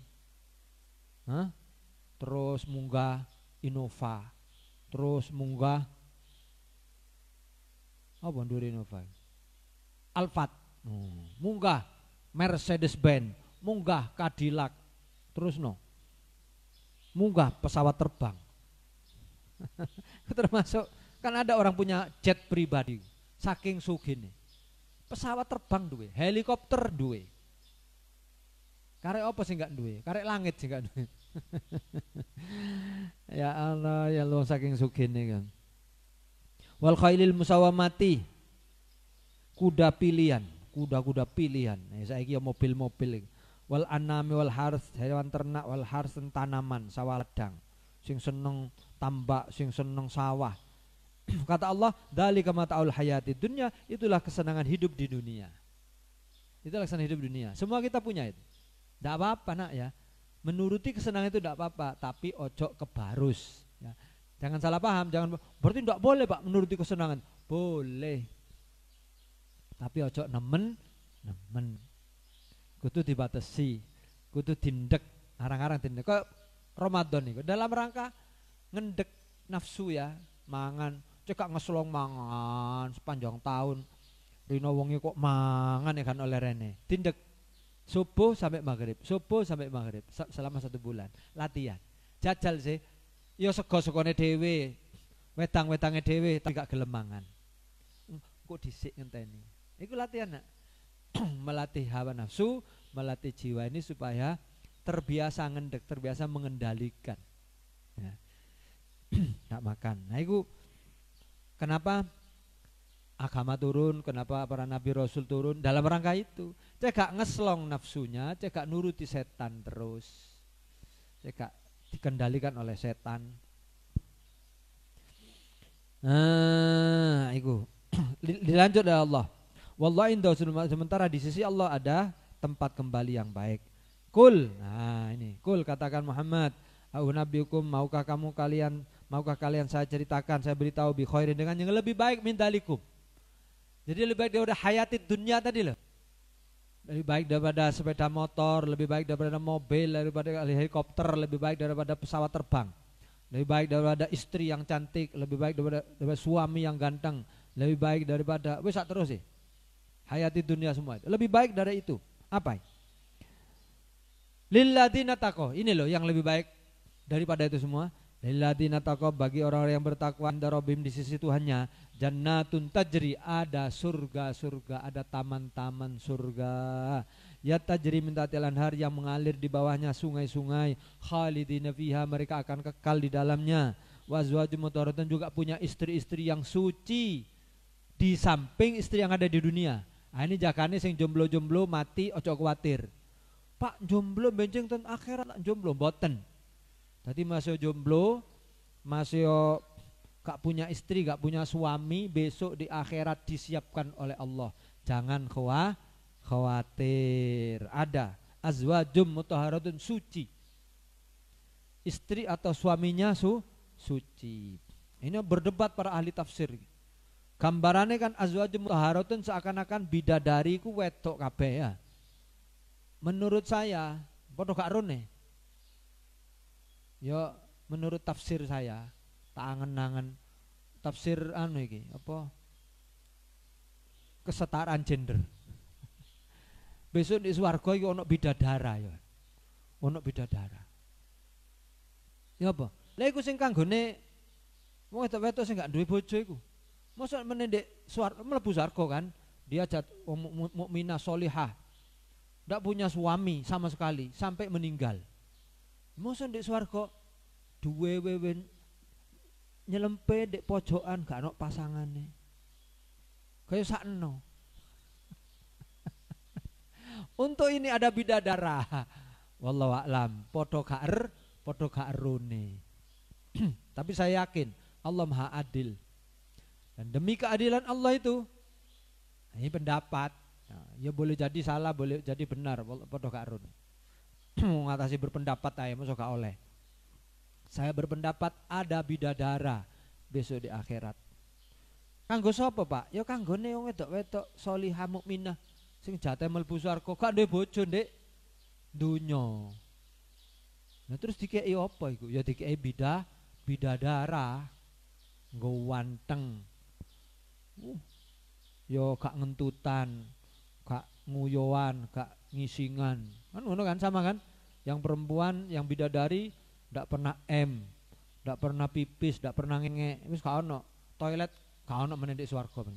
Terus munggah Innova. Terus munggah apa ndure Innova? Alphard. Munggah Mercedes-Benz, munggah Cadillac. Terus munggah pesawat terbang. Termasuk kan ada orang punya jet pribadi. Saking sugih nih. Pesawat terbang duwe, helikopter duwe. Karek apa sih enggak duwe? Karek langit sih enggak duwe. Ya Allah, ya Allah saking sugih nih kan. Wal khailil musawamati, kuda pilihan, kuda-kuda pilihan. Saiki ya mobil-mobil. Wal anami wal hars, hewan ternak, wal hars tanaman, sawah ledang. Sing seneng tambak, sing seneng sawah. Kata Allah, dzalika mata'ul hayati dunya, itulah kesenangan hidup di dunia. Itulah kesenangan hidup di dunia. Semua kita punya itu. Tidak apa-apa nak ya. Menuruti kesenangan itu tidak apa-apa, tapi ojo kebarus. Ya. Jangan salah paham, jangan berarti tidak boleh Pak menuruti kesenangan. Boleh. Tapi ojo nemen. Kudu dibatasi, kudu dindek, arang-arang dindek. Kok Ramadan nih, dalam rangka ngendek nafsu ya, mangan. Cekak ngeslong mangan sepanjang tahun. Rino wongi kok mangan ya kan oleh Rene. Tindek subuh sampai maghrib, subuh sampai maghrib selama 1 bulan latihan. Jajal sih, yo sego-segone dewe, wedang-wedange dewe tapi gak gelem mangan. Kok dhisik ngenteni. Iku latihan nak. Melatih hawa nafsu, melatih jiwa ini supaya terbiasa ngendek, terbiasa mengendalikan. Ya. Nak makan. Nah itu kenapa agama turun, kenapa para nabi rasul turun dalam rangka itu. Cekak ngeslong nafsunya, cekak nuruti setan terus. Cekak dikendalikan oleh setan. Nah, itu dilanjut oleh Allah. Wallahi indah, sementara di sisi Allah ada tempat kembali yang baik. Kul, nah ini, kul katakan Muhammad, au nabiukum, maukah kalian saya ceritakan, saya beritahu bi khairin dengan yang lebih baik min dalikum. Jadi lebih baik daripada hayati dunia tadi loh. Lebih baik daripada sepeda motor, lebih baik daripada mobil, daripada helikopter, lebih baik daripada pesawat terbang. Lebih baik daripada istri yang cantik, lebih baik daripada suami yang ganteng, lebih baik daripada wis terus sih. Hayati dunia semua itu. Lebih baik dari itu. Apa? Lilladzina taqwa. Ini loh yang lebih baik daripada itu semua. Lilladzina taqwa, bagi orang-orang yang bertakwa inda rabbihim, di sisi Tuhannya, jannatun tajri, ada surga-surga, ada taman-taman surga. Ya tajri min tahtil anhar, yang mengalir di bawahnya sungai-sungai. Khalidina fiha, mereka akan kekal di dalamnya. Wa azwajum mutahharatun, juga punya istri-istri yang suci di samping istri yang ada di dunia. Nah, ini jakane sing jomblo-jomblo mati ojo kuwatir. Pak jomblo benjing ten akhirat jomblo mboten. Tadi masih jomblo, masih gak punya istri, gak punya suami, besok di akhirat disiapkan oleh Allah Jangan khawatir. Ada azwajum mutahharatun suci. Istri atau suaminya suci. Ini berdebat para ahli tafsir. Gambarannya kan azwajum mutahharatun seakan-akan bidadari ku wedok kabeh ya. Menurut saya, padha gak rone. Ya menurut tafsir saya, tak angen-angen tafsir iki apa? Kesetaraan gender. Besok di swarga iki ono bidadara ya. Ono bidadara. Ya apa? Lah iku sing kanggone wong wedok-wedok sing gak duwe bojo iku. Mosok menendek mlebu swarga kan? Dia mukminah sholihah. Ndak punya suami sama sekali sampai meninggal. Mosok ndek swarga duwe wewen nyelempe ndek pojokan gak ono pasangane. Kaya sakno. Untuk ini ada bidadara. Wallahu a'lam. Padha gak erune. Tapi saya yakin Allah Maha Adil. Dan demi keadilan Allah itu, ini pendapat. Nah, ya boleh jadi salah, boleh jadi benar. Padha gak erune. Mengatasi berpendapat aja, masa gak oleh. Saya berpendapat ada bidadara besok di akhirat. Kanggo sapa, Pak? Ya kanggone wong wedok-wedok sholihah mukminah sing jate mlebu swarga gak duwe bojo ndek donya. Nah terus dikei apa iku? Ya dikei bidadara nggo wanteng. Ya gak ngentutan, gak nguyoan, gak ngisingan. Kan ngono kan sama kan? Yang perempuan, yang bidadari ndak pernah ndak pernah pipis, ndak pernah ngenge. Wis gak ono toilet, gak ono meneh ndek swarga.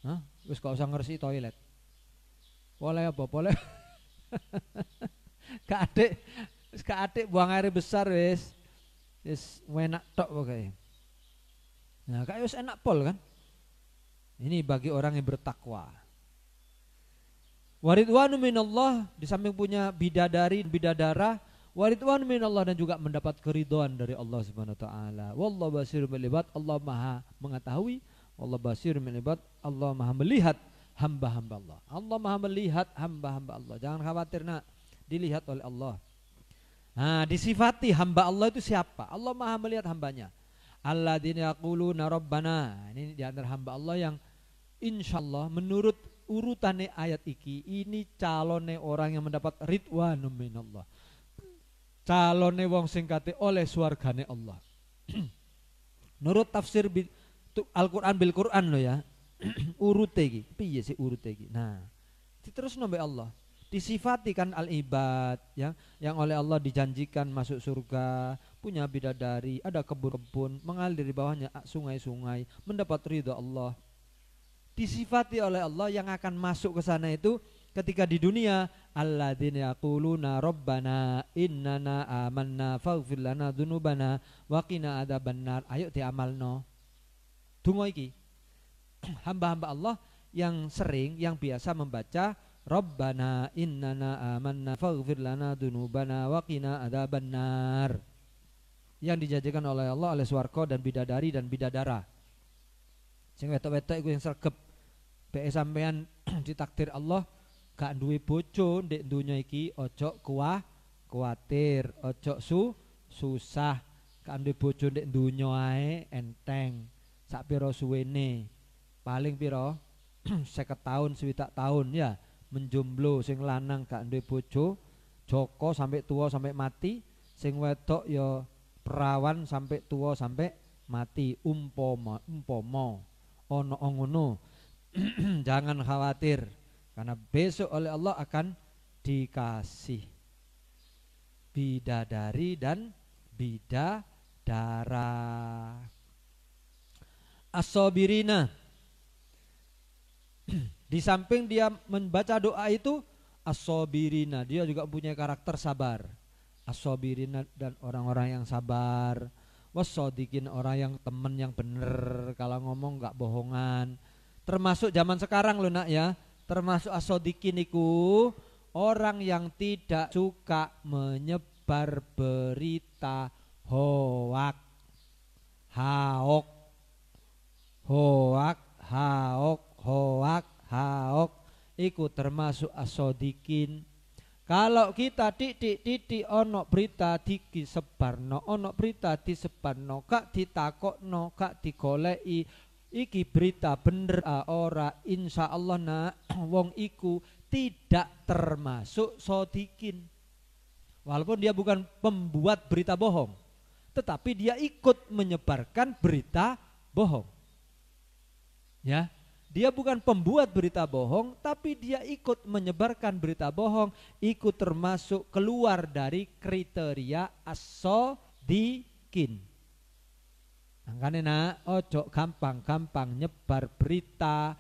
Hah? Wis gak usah ngersi toilet. Boleh apa? Boleh. Gak adik buang air besar wis enak tok pokoke. Nah, kayak wis enak pol kan? Ini bagi orang yang bertakwa. Waridwanu minallah, di samping punya bidadara, waridwanu minallah dan juga mendapat keridhaan dari Allah Subhanahu wa taala. Wallahu basirun bil ibad, Allah Maha mengetahui, Allah basirun bil ibad, Allah Maha melihat hamba-hamba Allah. Allah Maha melihat hamba-hamba Allah. Jangan khawatir nak, dilihat oleh Allah. Nah, disifati hamba Allah itu siapa? Allah Maha melihat hambanya. Alladzina yaquluna rabbana. Ini di antara hamba Allah yang insyaallah menurut urutane ayat iki ini calone orang yang mendapat ridwanum minallah. Calone wong sing kate oleh swargane Allah. Menurut tafsir Al-Qur'an bil Qur'an lo ya. Urute iki, piye sih urute iki? Nah, diterusno mbek Allah. Disifati kan al-ibad ya, yang oleh Allah dijanjikan masuk surga, punya bidadari, ada kebun-kebun, mengalir di bawahnya sungai-sungai, mendapat ridha Allah. Disifati oleh Allah yang akan masuk ke sana itu ketika di dunia, alladzina yaquluna rabbana innana amanna faghfir lana dzunubana wa qina adzabannar. Ayo diamalno. Donga iki. Hamba-hamba Allah yang sering, yang biasa membaca Rabbana innana amanna faghfir lana dzunubana wa qina adzabannar, yang dijanjikan oleh Allah oleh swarga dan bidadari dan bidadara. Sing wetok-wetok iku yang sregep bae sampean ditakdir Allah gak duwe bojo ndek donya iki, ojo kuwatir, ojo susah. Gak duwe bojo ndek donya ae enteng. Sak pira suwene? Paling pira 50 tahun, 60 tahun ya. Menjomblo sing lanang gak duwe bojo, Joko sampai tua sampai mati, sing wedok ya perawan sampai tua sampai mati. Umpama ono ngono. Jangan khawatir karena besok oleh Allah akan dikasih bidadari dan bidadara. As-sabirina. Di samping dia membaca doa itu, as-sabirina, dia juga punya karakter sabar. As-sabirina dan orang-orang yang sabar. Was-shodiqin, orang yang temen yang bener, kalau ngomong gak bohongan. Termasuk zaman sekarang loh nak ya. Termasuk as-shodiqin iku orang yang tidak suka menyebar berita hoak. Haok. iku termasuk as-shodiqin. Kalau kita titik ono berita disebarno, ono berita disebarno, gak ditakokno, gak digoleki, iki berita bener ora, insya Allah nak wong iku tidak termasuk shodiqin. Walaupun dia bukan pembuat berita bohong, tetapi dia ikut menyebarkan berita bohong. Ya. Dia bukan pembuat berita bohong, tapi dia ikut menyebarkan berita bohong, ikut termasuk keluar dari kriteria as-shodiqin. Makanya nak, ojo gampang-gampang nyebar berita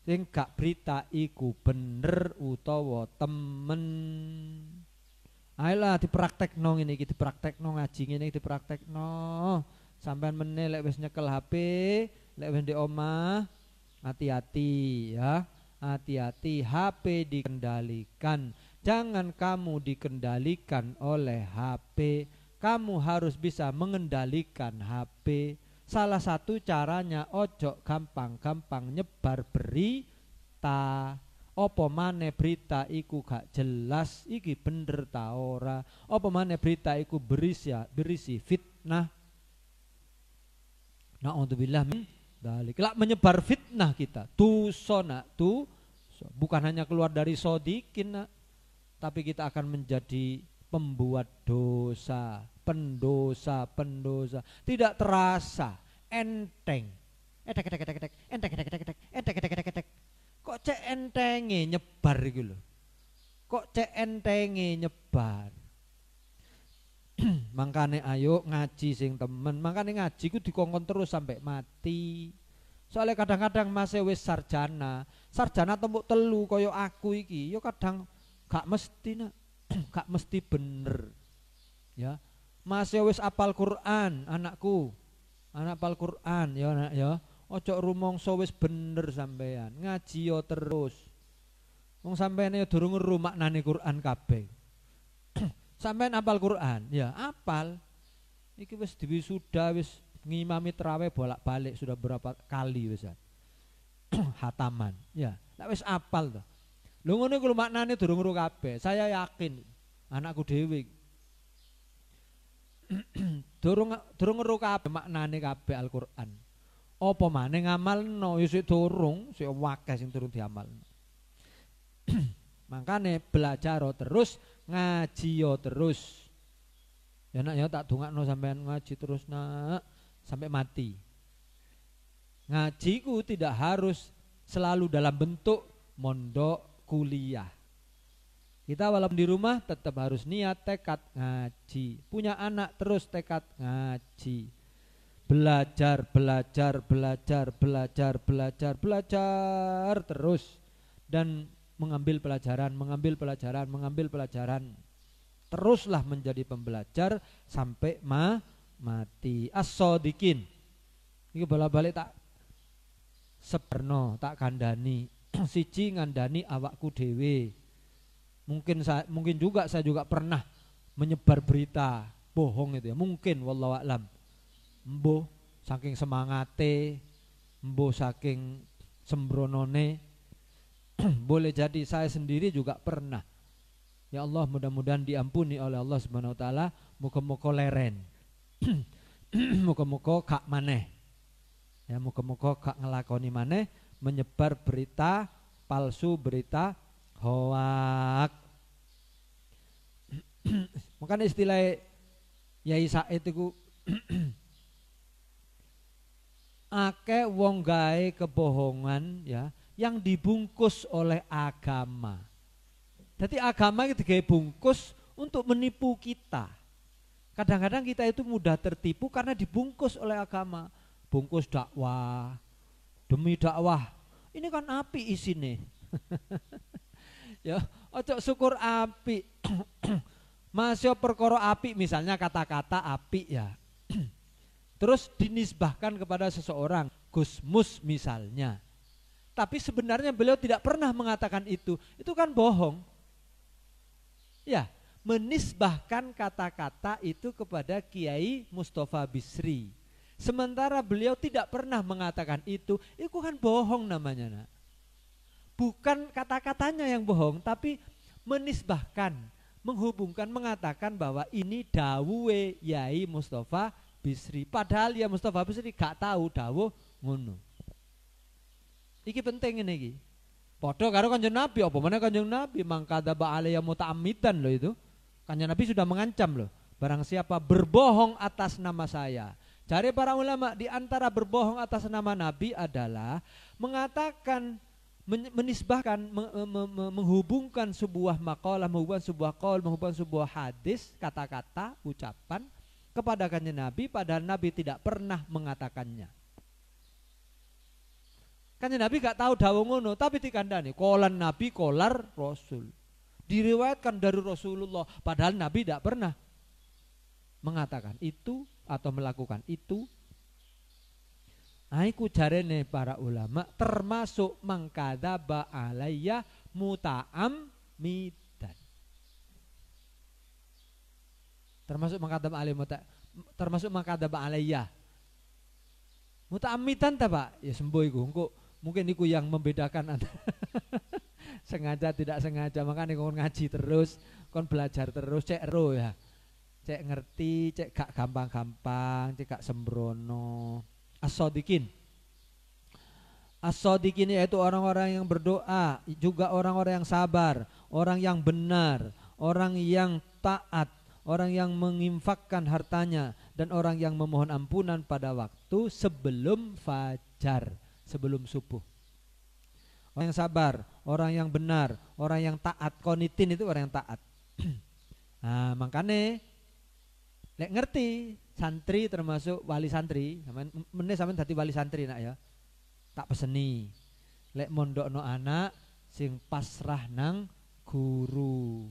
sing gak berita iku bener utawa temen. Ayolah dipraktekno ngene iki, dipraktekno ngaji ngene iki, dipraktekno. Sampean meneh lek wis nyekel HP, lek wis ndek omah, hati-hati ya, hati-hati HP dikendalikan. Jangan kamu dikendalikan oleh HP. Kamu harus bisa mengendalikan HP. Salah satu caranya ojo gampang-gampang nyebar berita. Apa maneh berita iku gak jelas, iki bener ta ora. Apa maneh berita iku berisi fitnah. Na'udzubillah min dzalik. Kelak menyebar fitnah kita. Bukan hanya keluar dari shodiqin, tapi kita akan menjadi pembuat dosa, pendosa. Tidak terasa, enteng. Entek. Kok cek entenge nyebar gitu loh. Kok cek entenge nyebar. Makanya ayo ngaji sing temen. Makanya ngaji ku dikongkon terus sampai mati. Soalnya kadang-kadang masih wis sarjana tembuk telu koyo aku iki, yo kadang gak mesti nak, gak mesti bener. Ya. Masih wis apal Quran anakku. Anak apal Quran ya nak ya. Ojo rumangsa wis bener sampean. Ngaji yo terus. Wong sampean yo durung ngeru maknane Quran kabeh. Sampean apal Quran? Ya, apal. Iki wis diwisuda, wis ngimami traweh bolak-balik sudah berapa kali wis. Hataman. Ya, lek wis apal to. Lho ngono iku maknane durung ngeru kabeh. Saya yakin anakku dhewe durung ngeru kabeh maknane kabeh Al-Qur'an. Apa maneh ngamalno ya sik durung, sik akeh sing durung diamalno. Makane belajar terus, ngaji terus. Ya nak ya tak dongakno sampean ngaji terus nak sampai mati. Ngajiku tidak harus selalu dalam bentuk mondok kuliah. Kita walaupun di rumah tetap harus niat tekad ngaji. Punya anak terus tekad ngaji. Belajar terus dan mengambil pelajaran. Teruslah menjadi pembelajar sampai mati. As-shodiqin. Iki bola-balik tak seperno, tak kandhani. Siji ngandani awakku dhewe. Mungkin juga saya juga pernah menyebar berita bohong itu ya. Mungkin wallahu a'lam. Mbuh saking semangate, mbuh saking sembronone. Boleh jadi saya sendiri juga pernah. Ya Allah, mudah-mudahan diampuni oleh Allah Subhanahu wa taala, muga-muga leren. Muga-muga gak maneh. Ya muga-muga gak ngelakoni maneh menyebar berita palsu, berita hoak. Makanya istilah Yai Said itu akeh wong gawe kebohongan ya yang dibungkus oleh agama. Jadi agama itu digawe bungkus untuk menipu kita. Kadang-kadang kita itu mudah tertipu karena dibungkus oleh agama. Bungkus dakwah, demi dakwah. Ini kan api isine. Ya, ojo syukur api. Masih perkara api misalnya kata-kata api ya. Terus dinisbahkan kepada seseorang, Gusmus misalnya. Tapi sebenarnya beliau tidak pernah mengatakan itu. Itu kan bohong. Ya, menisbahkan kata-kata itu kepada Kiai Mustafa Bisri. Sementara beliau tidak pernah mengatakan itu kan bohong namanya. Nak. bukan kata-katanya yang bohong, tapi menisbahkan, menghubungkan, mengatakan bahwa ini dawuhe Yai Mustafa Bisri. Padahal ya Mustafa Bisri gak tahu dawuh ngono. Iki penting ini iki. Padha karo Kanjeng Nabi, apa meneh Kanjeng Nabi mangkadzaba alayya muta'ammidan loh itu. Kanjeng Nabi sudah mengancam loh. Barang siapa berbohong atas nama saya. Cari para ulama, di antara berbohong atas nama Nabi adalah mengatakan, menisbahkan, menghubungkan sebuah maqalah, menghubungkan sebuah qaul, menghubungkan sebuah hadis, kata-kata, ucapan kepada Kanjeng Nabi, padahal Nabi tidak pernah mengatakannya. Kanjeng Nabi gak tahu dawuh ngono, tapi dikandani qolan Nabi, qolar Rasul. Diriwayatkan dari Rasulullah, padahal Nabi tidak pernah mengatakan itu atau melakukan itu. Aiku jarene para ulama termasuk mangkadzaba alayya muta'ammidan. Termasuk mangkadzaba alayya termasuk mangkadzaba alayya muta'ammidan ta Pak? Ya semboh iku engko mungkin iku yang membedakan antara sengaja tidak sengaja. Makanya kon ngaji terus, kon belajar terus, cek ero ya. Cek ngerti, cek gak gampang-gampang, cek gak sembrono. As-shodiqin. As-shodiqin yaitu orang-orang yang berdoa, juga orang-orang yang sabar, orang yang benar, orang yang taat, orang yang menginfakkan hartanya, dan orang yang memohon ampunan pada waktu sebelum fajar, sebelum subuh. Orang yang sabar, orang yang benar, orang yang taat, qanitin itu orang yang taat. Nah, makanya lek ngerti santri termasuk wali santri, sampean dadi wali santri nak ya. Tak peseni. Lek mondokno anak sing pasrah nang guru.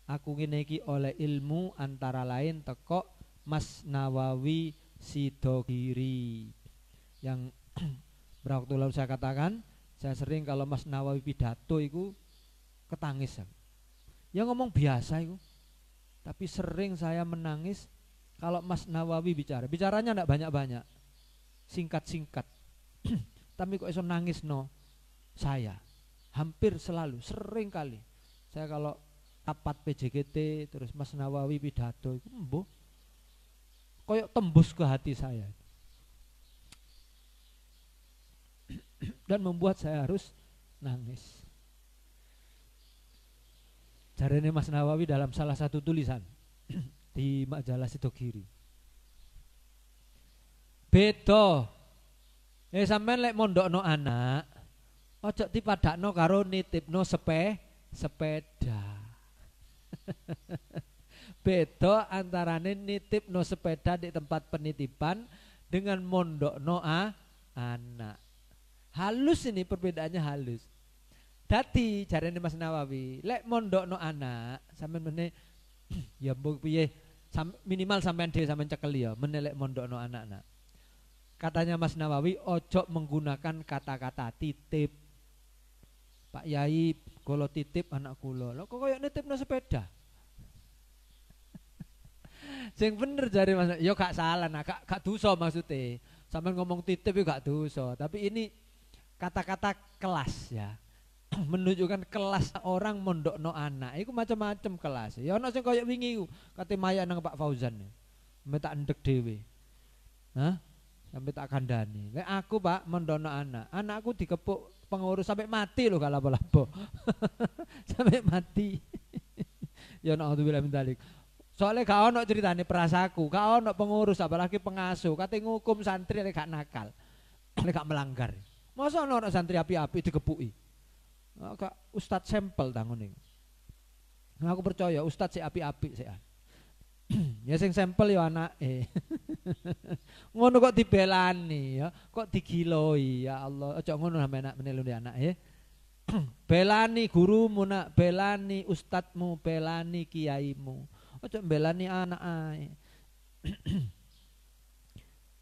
Aku ngene iki oleh ilmu antara lain teko Mas Nawawi Sidogiri. Yang berapa waktu lalu saya katakan, saya sering kalau Mas Nawawi pidato iku ketangis. Ya ngomong biasa iku. Tapi sering saya menangis kalau Mas Nawawi bicara. Bicaranya enggak banyak-banyak. Singkat-singkat. Tapi kok iso nangis no saya. Hampir selalu, sering kali. Saya kalau rapat PJKT terus Mas Nawawi pidato itu mbuh koyok tembus ke hati saya. Dan membuat saya harus nangis. Jarene Mas Nawawi dalam salah satu tulisan di majalah Sidogiri. Beda. Sampean lek mondokno anak, ojo dipadakno karo nitipno sepeda. Beda antarane nitipno sepeda di tempat penitipan dengan mondokno anak. Halus ini perbedaannya halus. Dadi jarene Mas Nawawi, lek mondokno anak, sampean meneh ya mbok piye minimal sampean dhewe sampean cekel ya meneh lek mondokno anak-anak. Katanya Mas Nawawi, ojo menggunakan kata-kata titip. Pak Yai, kalau titip anak kula, lho kok koyo nitipno sepeda. Sing bener jare Mas, yo gak salah nah, gak dosa maksudnya. Sampeyan ngomong titip yo gak dosa, tapi ini kata-kata kelas ya. Menunjukkan kelas orang mondokno anak. Iku macam-macam kelas. Ya ono sing koyo wingi iku, kate maya nang Pak Fauzan. Metak endek dhewe. Hah? Sampai tak kandani. Lek aku Pak mondono anak, anakku dikepuk pengurus sampai mati loh kalau lapo. Sampai mati. Ya naudzubillah min dzalik. Soalnya gak ono ceritane perasaku, gak ono pengurus apalagi pengasuh, kate ngukum santri lek gak nakal. Lek gak melanggar. Masa ono santri api-api dikepuki. Kak ustaz sampel tangon iki. Nah, aku percaya ustaz sik api-api sik. Ya sing sampel ya anake. Ngono kok dibelani ya, kok digiloi ya Allah. Aja ngono sampe anak menelu anak ya. Belani gurumu nak, belani ustadmu, belani kiaimu. Aja belani anak ae.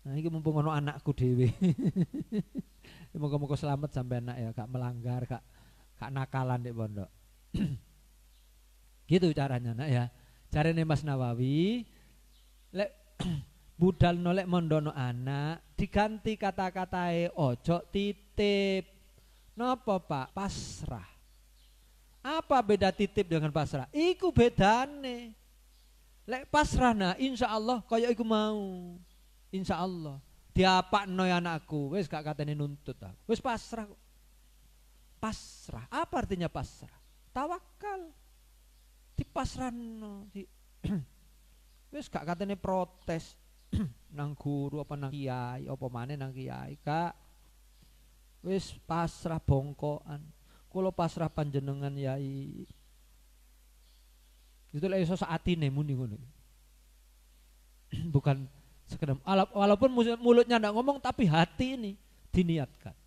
Nah iki mumpung ono anakku dhewe. Moga-moga selamat sampe anak ya, gak melanggar, gak nakalan di pondok. Gitu caranya nak ya. Carane Mas Nawawi lek budal nolek mondono anak diganti kata-katae ojo titip. Napa Pak? Pasrah. Apa beda titip dengan pasrah? Iku bedane. Lek pasrah nah insya Allah kaya iku mau. Insya Allah. Diapakno anakku, wis gak katene nuntut aku. Wis pasrah. Pasrah. Apa artinya pasrah? Tawakal. Dipasrahno. Wis gak katene protes nang guru apa nang kiai, apa maneh nang kiai, Kak. Wis pasrah bongkoan. Kula pasrah panjenengan yai. Itu lek iso saatine muni ngono. Bukan sekedar walaupun mulutnya ndak ngomong tapi hati ini diniatkan.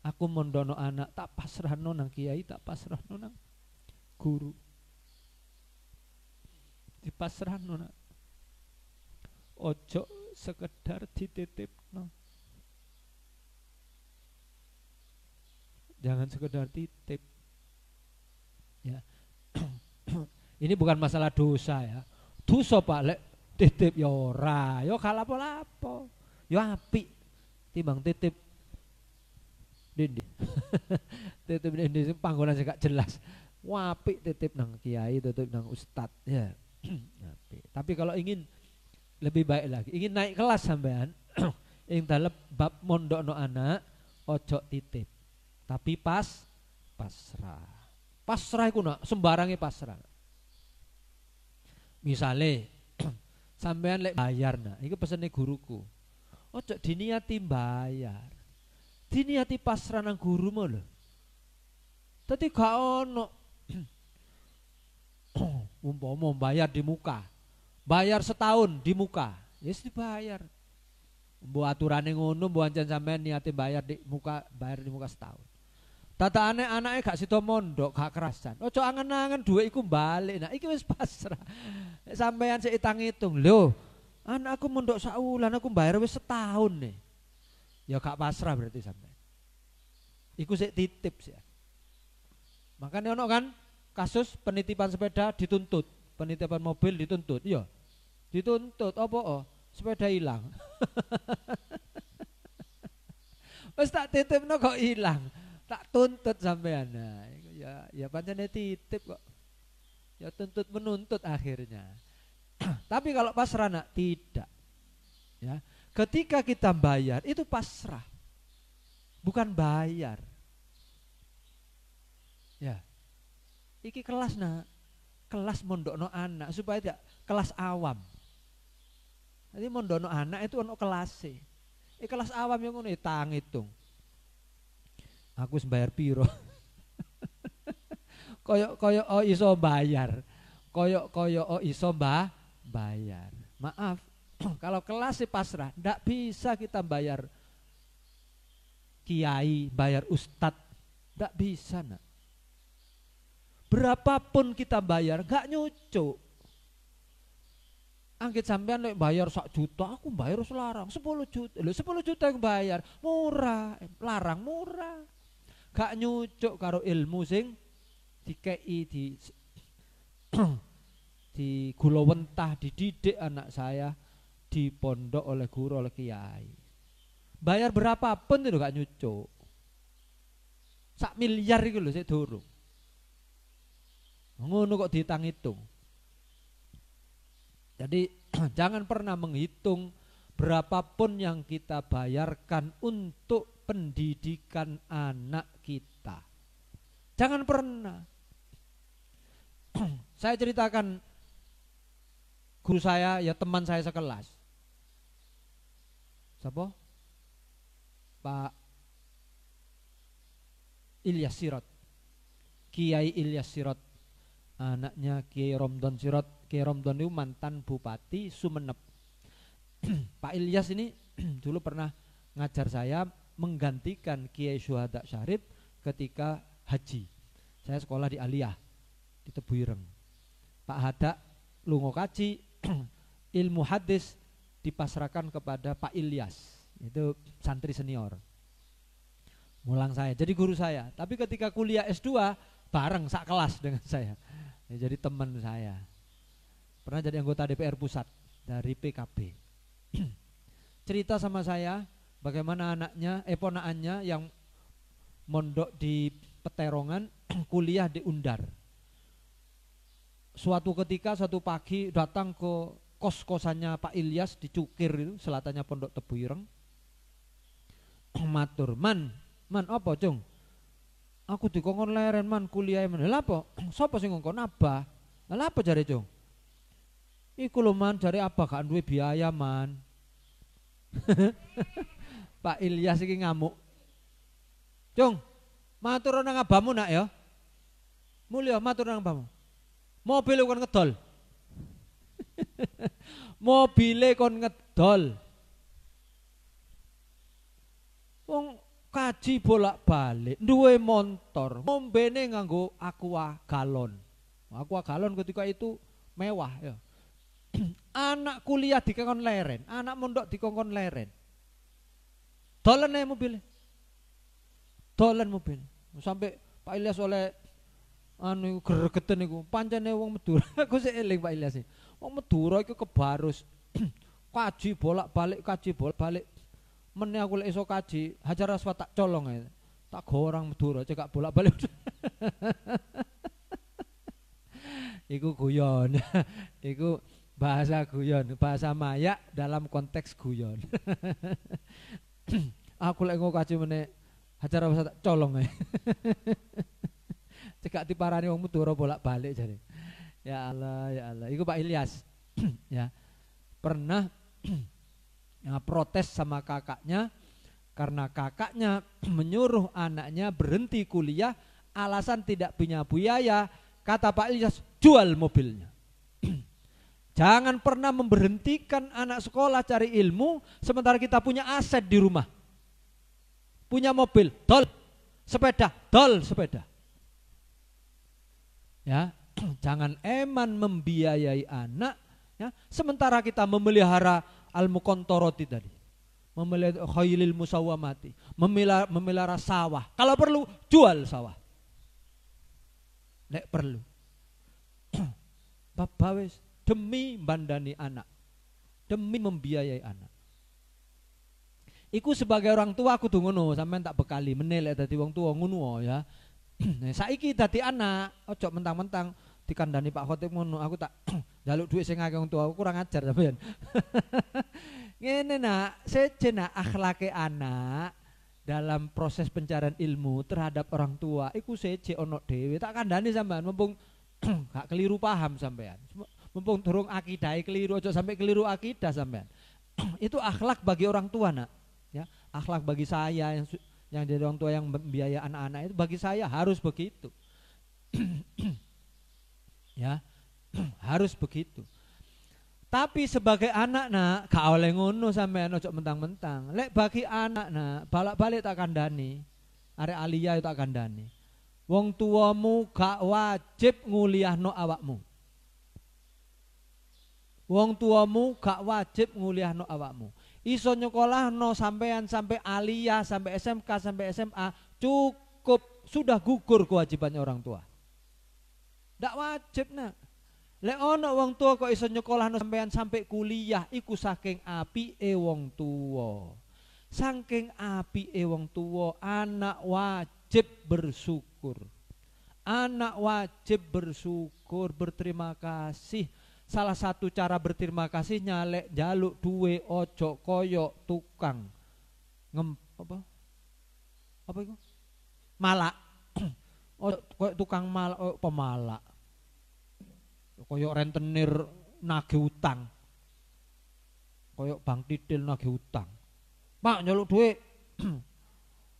Aku mondono anak tak pasrahno nang kiai, tak pasrahno nang guru. Dipasrahno nak. Ojo sekedar dititipno. Jangan sekedar titip. Ya. Ini bukan masalah dosa ya. Dosa Pak lek titip ya ora, ya kalapo-lapo. Ya apik timbang titip dindi. Titip dindi sing panggonan sing gak jelas. Wah, apik titip nang kiai, titip nang ustad ya. Apik. Tapi kalau ingin lebih baik lagi, ingin naik kelas sampean, ing dalem bab mondokno anak, ojo titip. Tapi pasrah. Pasrah iku nak sembarange pasrah. Misale sampean lek bayar nak, iki pesene guruku. Ojo diniati bayar. Diniati pasrah nang gurumu lho. Dadi gak ono umpama bayar di muka. Bayar setahun di muka. Yes dibayar. Mbok aturane ngono, mbok ancen sampean niate bayar di muka setahun. Tataane anake gak sida mondok, gak kerasan. Ojo angen-angen dhuwit iku balik. Nah, iki wis pasrah. Sampean sik hitung. Lho, anakku mondok sak wulan, aku bayar wis setahun nih. Ya gak pasrah berarti sampean. Iku sik titip sih. Makanya ono kan kasus penitipan sepeda dituntut, penitipan mobil dituntut. Iya. Dituntut apa? Sepeda hilang. Wis tak titipno kok hilang. Tak tuntut sampean. Nah, ya pancene titip kok. Ya tuntut menuntut akhirnya. Tapi kalau pasrah nak tidak. Ya. Ketika kita bayar itu pasrah. Bukan bayar. Ya. Iki kelas nak. Kelas mondokno anak supaya tidak kelas awam. Jadi mondokno anak itu ono kelas. Kelas awam yang ngono tang hitung. Aku sembayar piro. Koyok iso bayar. Koyok iso bayar. Maaf, kalau kelas pasrah ndak bisa kita bayar kiai, bayar ustad, ndak bisa nak. Berapapun kita bayar gak nyucuk. Anggit sampean lek bayar 1 juta, aku bayar selarang 10 juta. Lho 10 juta yang bayar, murah, larang murah. Gak nyucuk karo ilmu sing dikei di gulawentah dididik anak saya di pondok oleh guru oleh kiai. Bayar berapapun itu gak nyucuk. 1 miliar itu lho sik durung. Ngono kok dihitung. Jadi jangan pernah menghitung berapapun yang kita bayarkan untuk pendidikan anak kita. Jangan pernah. Saya ceritakan guru saya, ya teman saya sekelas. Siapa? Pak Ilyas Sirot. Kiai Ilyas Sirot. Anaknya Kiai Romdon Sirot. Kiai Romdon itu mantan Bupati Sumeneb. Pak Ilyas ini dulu pernah ngajar saya menggantikan Kiai Syuhada Syarif ketika haji. Saya sekolah di Aliyah di Tebuireng. Pak Hada lungo kaji, ilmu hadis dipasrahkan kepada Pak Ilyas. Itu santri senior. Mulang saya, jadi guru saya. Tapi ketika kuliah S2 bareng sak kelas dengan saya. Ya, jadi teman saya. Pernah jadi anggota DPR pusat dari PKB. Cerita sama saya bagaimana anaknya, ponakannya yang mondok di Peterongan, kuliah di Undar. Suatu ketika satu pagi datang ke kos-kosannya Pak Ilyas di Cukir itu, selatannya Pondok Tebu Ireng. Matur, man apa, Cung? Aku dikongkon leren man kuliah men. Lha apa? Sapa sing ngongkon? Abah. Lha apa jare, Cung? Iku lho man, jare Abah gak duwe biaya man. Pak Ilyas iki ngamuk. Cung, matur nang abahmu nak ya. Mulya matur nang abahmu. Mobil kon ngedol. Mobile kon ngedol. Wong kaji bolak-balik, duwe motor, ngombene nganggo aqua galon. Aqua galon ketika itu mewah ya. Anak kuliah dikongkon leren, anak mondok dikongkon leren. Dolen ae mobil. Dolen mobil. Sampai Pak Ilyas oleh anu gregeten niku, pancene wong Madura. Aku sik eling Pak Ilyas. Wong Madura iku kebarus. Kaji bolak-balik. Meneh aku lek iso kaji, Hajar Aswad tak colong ae. Tak gorang Madura cekak bolak-balik. Iku guyon. Iku bahasa guyon, bahasa Maya dalam konteks guyon. Aku lek kaji meneh Hajar Aswad tak colong ae. Cekak diparani wong Madura bolak-balik jare. Ya Allah. Iku Pak Ilyas. Ya. Pernah protes sama kakaknya karena kakaknya menyuruh anaknya berhenti kuliah, alasan tidak punya biaya. Kata Pak Ilyas, jual mobilnya. Jangan pernah memberhentikan anak sekolah cari ilmu sementara kita punya aset di rumah. Punya mobil, dol sepeda. Ya, jangan eman membiayai anak ya, sementara kita memelihara al-muqantarati tadi, memelihara khailil musawwamati, memelihara sawah. Kalau perlu jual sawah. Nek perlu. Bapak wis demi bandani anak, demi membiayai anak. Iku sebagai orang tua aku tuh ngono, sampean tak bekali menel dadi wong tua ngono ya. Nah, saiki dadi anak, ojo mentang-mentang dikandani Pak Khotib ngono, aku tak jaluk duit sing akeh wong tua, aku kurang ajar sampean. Ngene nak, sejenak akhlake anak dalam proses pencarian ilmu terhadap orang tua, iku seje ono dhewe, tak kandhani sampean mumpung gak keliru paham sampean. Mumpung durung akidah keliru, aja sampai keliru akidah sampean. Itu akhlak bagi orang tua nak. Ya, akhlak bagi saya yang jadi orang tua yang membiayai anak-anak itu bagi saya harus begitu. Ya, harus begitu. Tapi sebagai anak nak gak oleh ngono sampean ojo mentang-mentang. Lek bagi anak nak balak-balik tak kandhani. Arek aliyah tak kandhani. Wong tuamu gak wajib nguliahno awakmu. Wong tuamu gak wajib nguliahno awakmu. Iso nyekolahno sampean sampai aliyah, sampai SMK, sampai SMA, cukup, sudah gugur kewajibannya orang tua. Ndak wajib nak. Lek ono wong tua kok iso nyekolahno sampean sampai kuliah, iku saking apike wong tua. Saking apike wong tua, anak wajib bersyukur. Anak wajib bersyukur, berterima kasih. Salah satu cara berterima kasih nyalek jaluk duwe ojo koyok tukang apa itu malak. Koyok tukang malak, pemalak, koyok rentenir nagih utang, koyok bang titil nagih utang. Pak jaluk duwe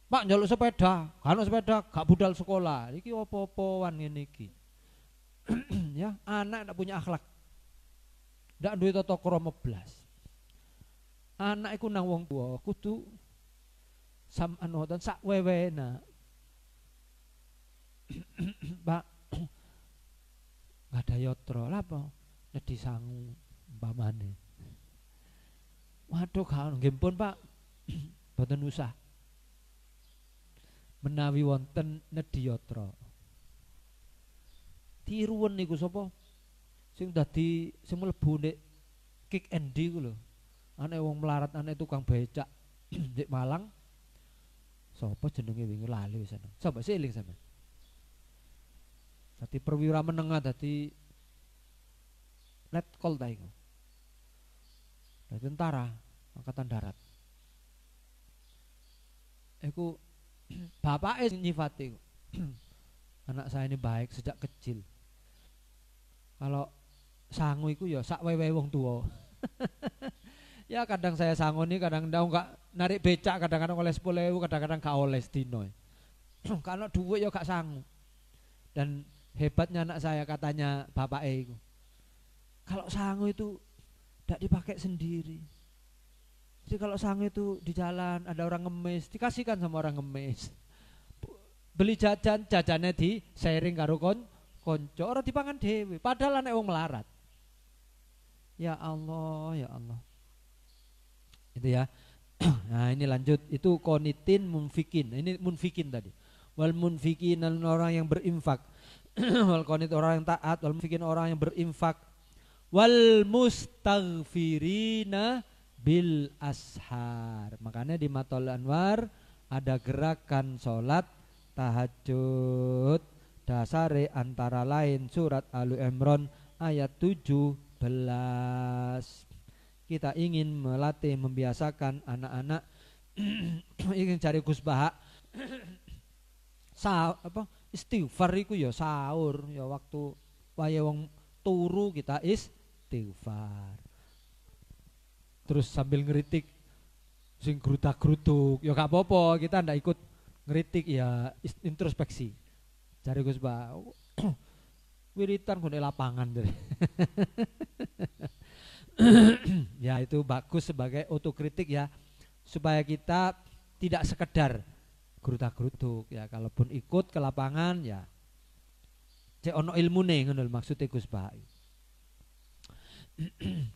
Pak jaluk sepeda, kan sepeda gak budal sekolah, iki opo-opoan ngene iki. Ya, anak ndak punya akhlak. Ndak duwe tata krama blas. Anak iku nang wong tuwa kudu sampean wonten sak wewena. Pak enggak ada yatra lha apa? Nedhi sangu umpamane. Waduh kan nggih pun Pak. Mboten usah. Menawi wonten nedhi yatra. Tiruwen niku sapa? Sing dadi sing mlebu nek Kick Andy ku lho. Ane wong melarat, ane tukang becak di Malang. Sapa jenenge wingi lali wis ana. Sapa sih eling sampean? Dadi perwira menengah dadi letkol ta iku. Dadi tentara angkatan darat. Iku bapake nyifati iku. Anak saya ini baik sejak kecil. Kalau sangu iku ya sak wewe wong tuwa. Ya kadang saya sangoni, kadang enggak narik becak, kadang-kadang oleh 10.000, kadang-kadang gak oleh sedino. Kalau duit ya gak sanggup. Dan hebatnya anak saya katanya bapak itu, kalau sangu itu tidak dipakai sendiri. Jadi kalau sangu itu di jalan ada orang ngemis, dikasihkan sama orang ngemis. Beli jajan, jajannya di sharing karo konco, orang dipangan dewe. Padahal anak wong melarat. Ya Allah, ya Allah. Itu ya. Nah ini lanjut, itu qonitin munfikin. Ini munfikin tadi. Wal munfikin orang yang berinfak. Wal qonit orang yang taat, wal munfikin orang yang berinfak. Wal mustaghfirina bil ashar. Makanya di Matul Anwar ada gerakan sholat tahajud. Dasare antara lain surat Al-Imran ayat 17. Kita ingin melatih, membiasakan anak-anak ingin cari Gus Baha istighfar iku ya sahur ya waktu waya wong turu kita istighfar. Terus sambil ngeritik sing grutak-grutuk ya gak apa-apa, kita ndak ikut ngeritik ya introspeksi. Cari Gus Baha wiritan kone lapangan dari. Ya itu bagus sebagai otokritik ya, supaya kita tidak sekedar gerutak-gerutuk ya, kalaupun ikut ke lapangan ya cek ono ilmune ngono maksudnya Gus Baha.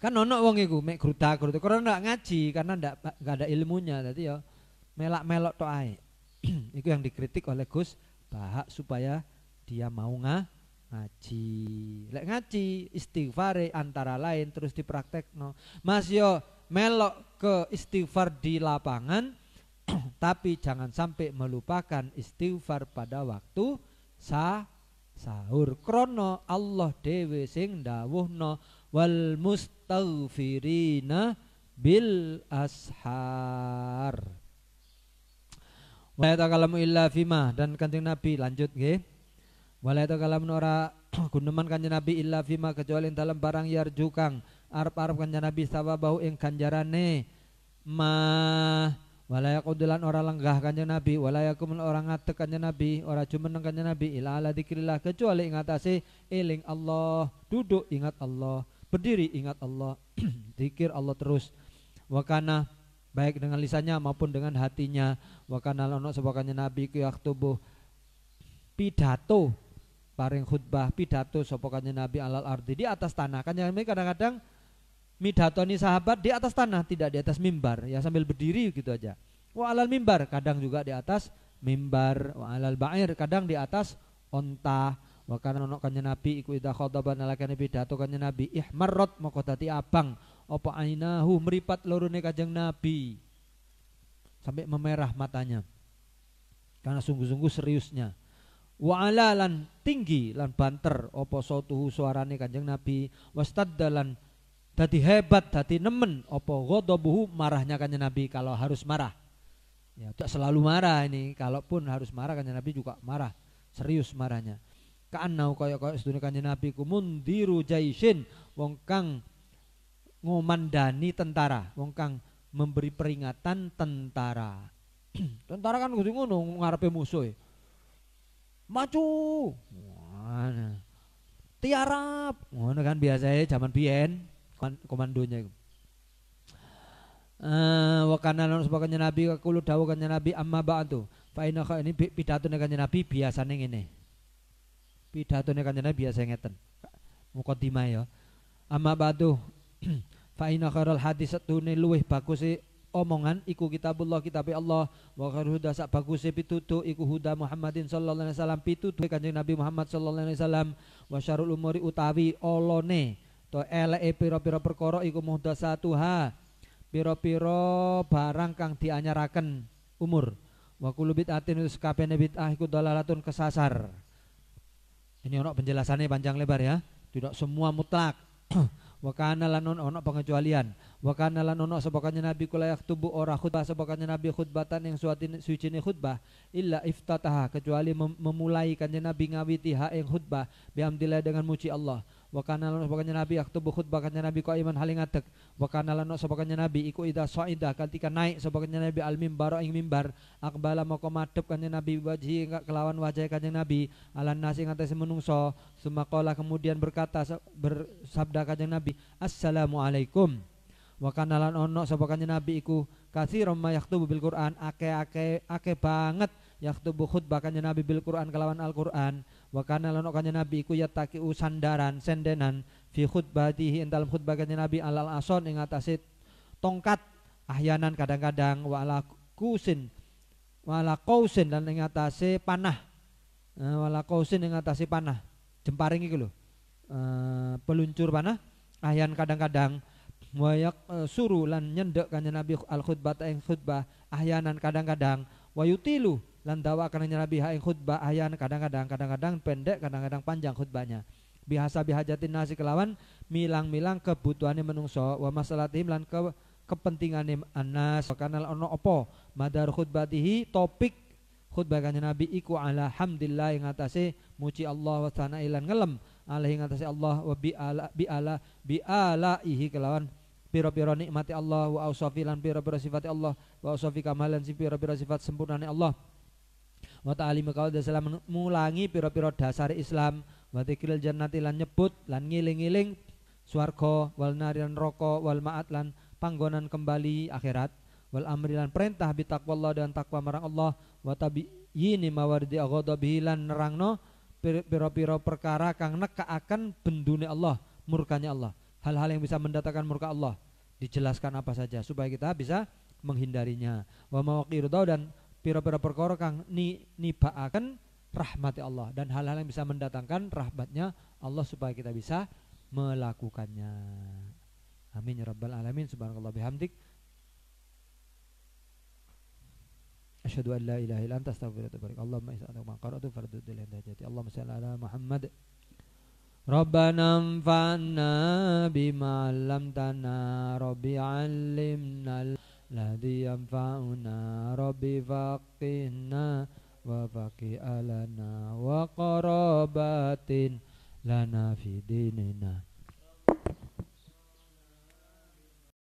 Kan ono wong iku mek gerutak-gerutuk karena ndak ngaji, karena ndak ada ilmunya, dadi ya melak-melok tok ae. Itu yang dikritik oleh Gus Baha supaya dia mau ngaji. Lek ngaji istighfar antara lain terus dipraktekno. Mas yo melok ke istighfar di lapangan tapi jangan sampai melupakan istighfar pada waktu sahur. Krono Allah dhewe sing dawuhna wal mustaghfirina bil ashar. Wa ta'alamu illa fima, dan Kanjeng Nabi lanjut nggih. Wala takalamun ora guneman Kanjeng Nabi illa fima kecuali dalam barang yarjukang arep-arep Kanjeng Nabi sawabahu ing ganjarane ma wala yaqudulan ora lenggah Kanjeng Nabi wala yakumul ora ngadeg Kanjeng Nabi ora jumeneng Kanjeng Nabi ila ala dzikrillah kecuali ing atase eling Allah, duduk ingat Allah, berdiri ingat Allah, zikir Allah terus. Wakana baik dengan lisannya maupun dengan hatinya. Wakana ono sapa Kanjeng Nabi ku yaktubuh pidato paring khutbah pidato sapa Kanjeng Nabi alal ardi di atas tanah. Kanjeng Nabi kadang-kadang midatoni sahabat di atas tanah, tidak di atas mimbar ya, sambil berdiri gitu aja. Wa alal mimbar kadang juga di atas mimbar, wa alal ba'ir kadang di atas onta. Wa kana ono Kanjeng Nabi iku idza khotaba nalakane pidato Kanjeng Nabi ihmarrat moko dadi abang apa ainahu meripat lorone Kanjeng Nabi sampai memerah matanya karena sungguh-sungguh seriusnya. Wa ala lan tinggi lan banter apa sautuhu suarane Kanjeng Nabi, wastaddalan dadi hebat dadi nemen apa ghadabuhu marahnya Kanjeng Nabi kalau harus marah. Ya tidak selalu marah ini, kalaupun harus marah Kanjeng Nabi juga marah, serius marahnya. Ka'annau kaya sedune Kanjeng Nabi ku mundiru jaisin, wong kang ngomandani tentara, wong kang memberi peringatan tentara. Tentara kan kudu ngono ngarepe musuh. Maju, mana? Tiarap, ngono kan biasanya zaman biyen komandonya itu. Wakana lan sebagainya Nabi kakulu dawuh Kanjeng Nabi amma ba'du. Fa inna ini pidatone Kanjeng Nabi biasane ngene. Pidatone Kanjeng Nabi biasa ngeten. Mukadimah ya. Amma ba'du. Fa inna khairal hadis satune luweh baguse omongan iku kitabullah kitabe Allah wa khairu huda sak baguse pitutuh iku huda Muhammadin sallallahu alaihi wasallam pitutuh Kanjeng Nabi Muhammad sallallahu alaihi wasallam wa syarrul umuri utawi olone to eleke pira-pira perkara iku muhdatsatuha pira-pira barang kang dianyaraken umur Wa kullu bid'atin sakabehane bid'ah iku dalalatun kesasar. Ini ono penjelasannya panjang lebar ya. Tidak semua mutlak. Wa kana lan ono pengecualian. Wa kana lan ono sebakanya Nabi kula yaktubu ora khutbah sebakanya Nabi khutbatan yang suwatine khutbah illa iftataha kecuali memulai kanjeng Nabi ngawiti ha ing khutbah bihamdillah dengan muji Allah. Wa kana lan sebakanya Nabi yaktubu khutbah kanjeng Nabi qaiman haling ngadeg. Wa kana lan sebakanya Nabi iku ida saida ketika naik sebakanya Nabi al mimbar ing mimbar akbala moko madhep kanjeng Nabi wajhi kelawan wajah kanjeng Nabi alan nasi ngatasi menungso sumaqala kemudian berkata bersabda kanjeng Nabi assalamualaikum. Wa kana lan ono sapa kanjeng Nabi iku katsiran ma yaktubu bil Qur'an ake banget yaktubu khutbah kanjeng Nabi bil Qur'an kelawan Al-Qur'an. Wa kana lan ono kanjeng Nabi iku yataki sandaran sendenan fi khutbatihi ing dalam khutbah kanjeng Nabi alal ason ing atase tongkat ahyanan kadang-kadang wa ala qausin lan ing atase panah wala qausin ing atase panah jemparing iku lho peluncur panah ahyan kadang-kadang wayak suru lan nyendek kanjeng Nabi al khutbah ing khutbah ahyanan kadang-kadang wayutilu lan dawa kanjeng Nabi ing khutbah ahyan kadang-kadang pendek kadang-kadang panjang khutbahnya biasa bihajatin nasi kelawan milang-milang kebutuhane menungso wa masalatihim lan kepentingane anas kanal ono opo madar khutbatihi topik khutbah kanjeng Nabi iku alhamdulillah ing atase muji Allah wa sanailan ngelem alaihi ing atase Allah wa bi alaihi kelawan pira-pira nikmati Allah wa ausafi lan pira-pira sifat Allah wa ausafi kamalan si pira-pira sifat sempurnane Allah wa ta'alim qaul dasalam mulangi pira-pira dasar Islam wa dzikril jannati lan nyebut lan ngiling-iling swarga wal nari lan neraka wal ma'at lan panggonan kembali akhirat wal amri lan perintah bi taqwallah dan takwa marang Allah wa tabiyyini mawardi ghadabihi lan nerangno pira-pira perkara kang nekaaken bendune Allah murkanya Allah hal-hal yang bisa mendatangkan murka Allah dijelaskan apa saja supaya kita bisa menghindarinya wa mawaqirdau dan pira-pira perkara kang nibaaken rahmati Allah dan hal-hal yang bisa mendatangkan rahmatnya Allah supaya kita bisa melakukannya. Amin ya rabbal alamin. Subhanakallah bihamdik asyhadu an la ilaha illa anta astaghfiruka wa atubu ilaik. Allahumma inna ma qara'tu fardud lil hidayati. Allahumma shalli ala Muhammad. Rabbana anfa'na bima 'allamtana rabbi 'allimna alladhi yanfa'una rabbi faqihna wa faqih alana wa qarabatin lana fi dinina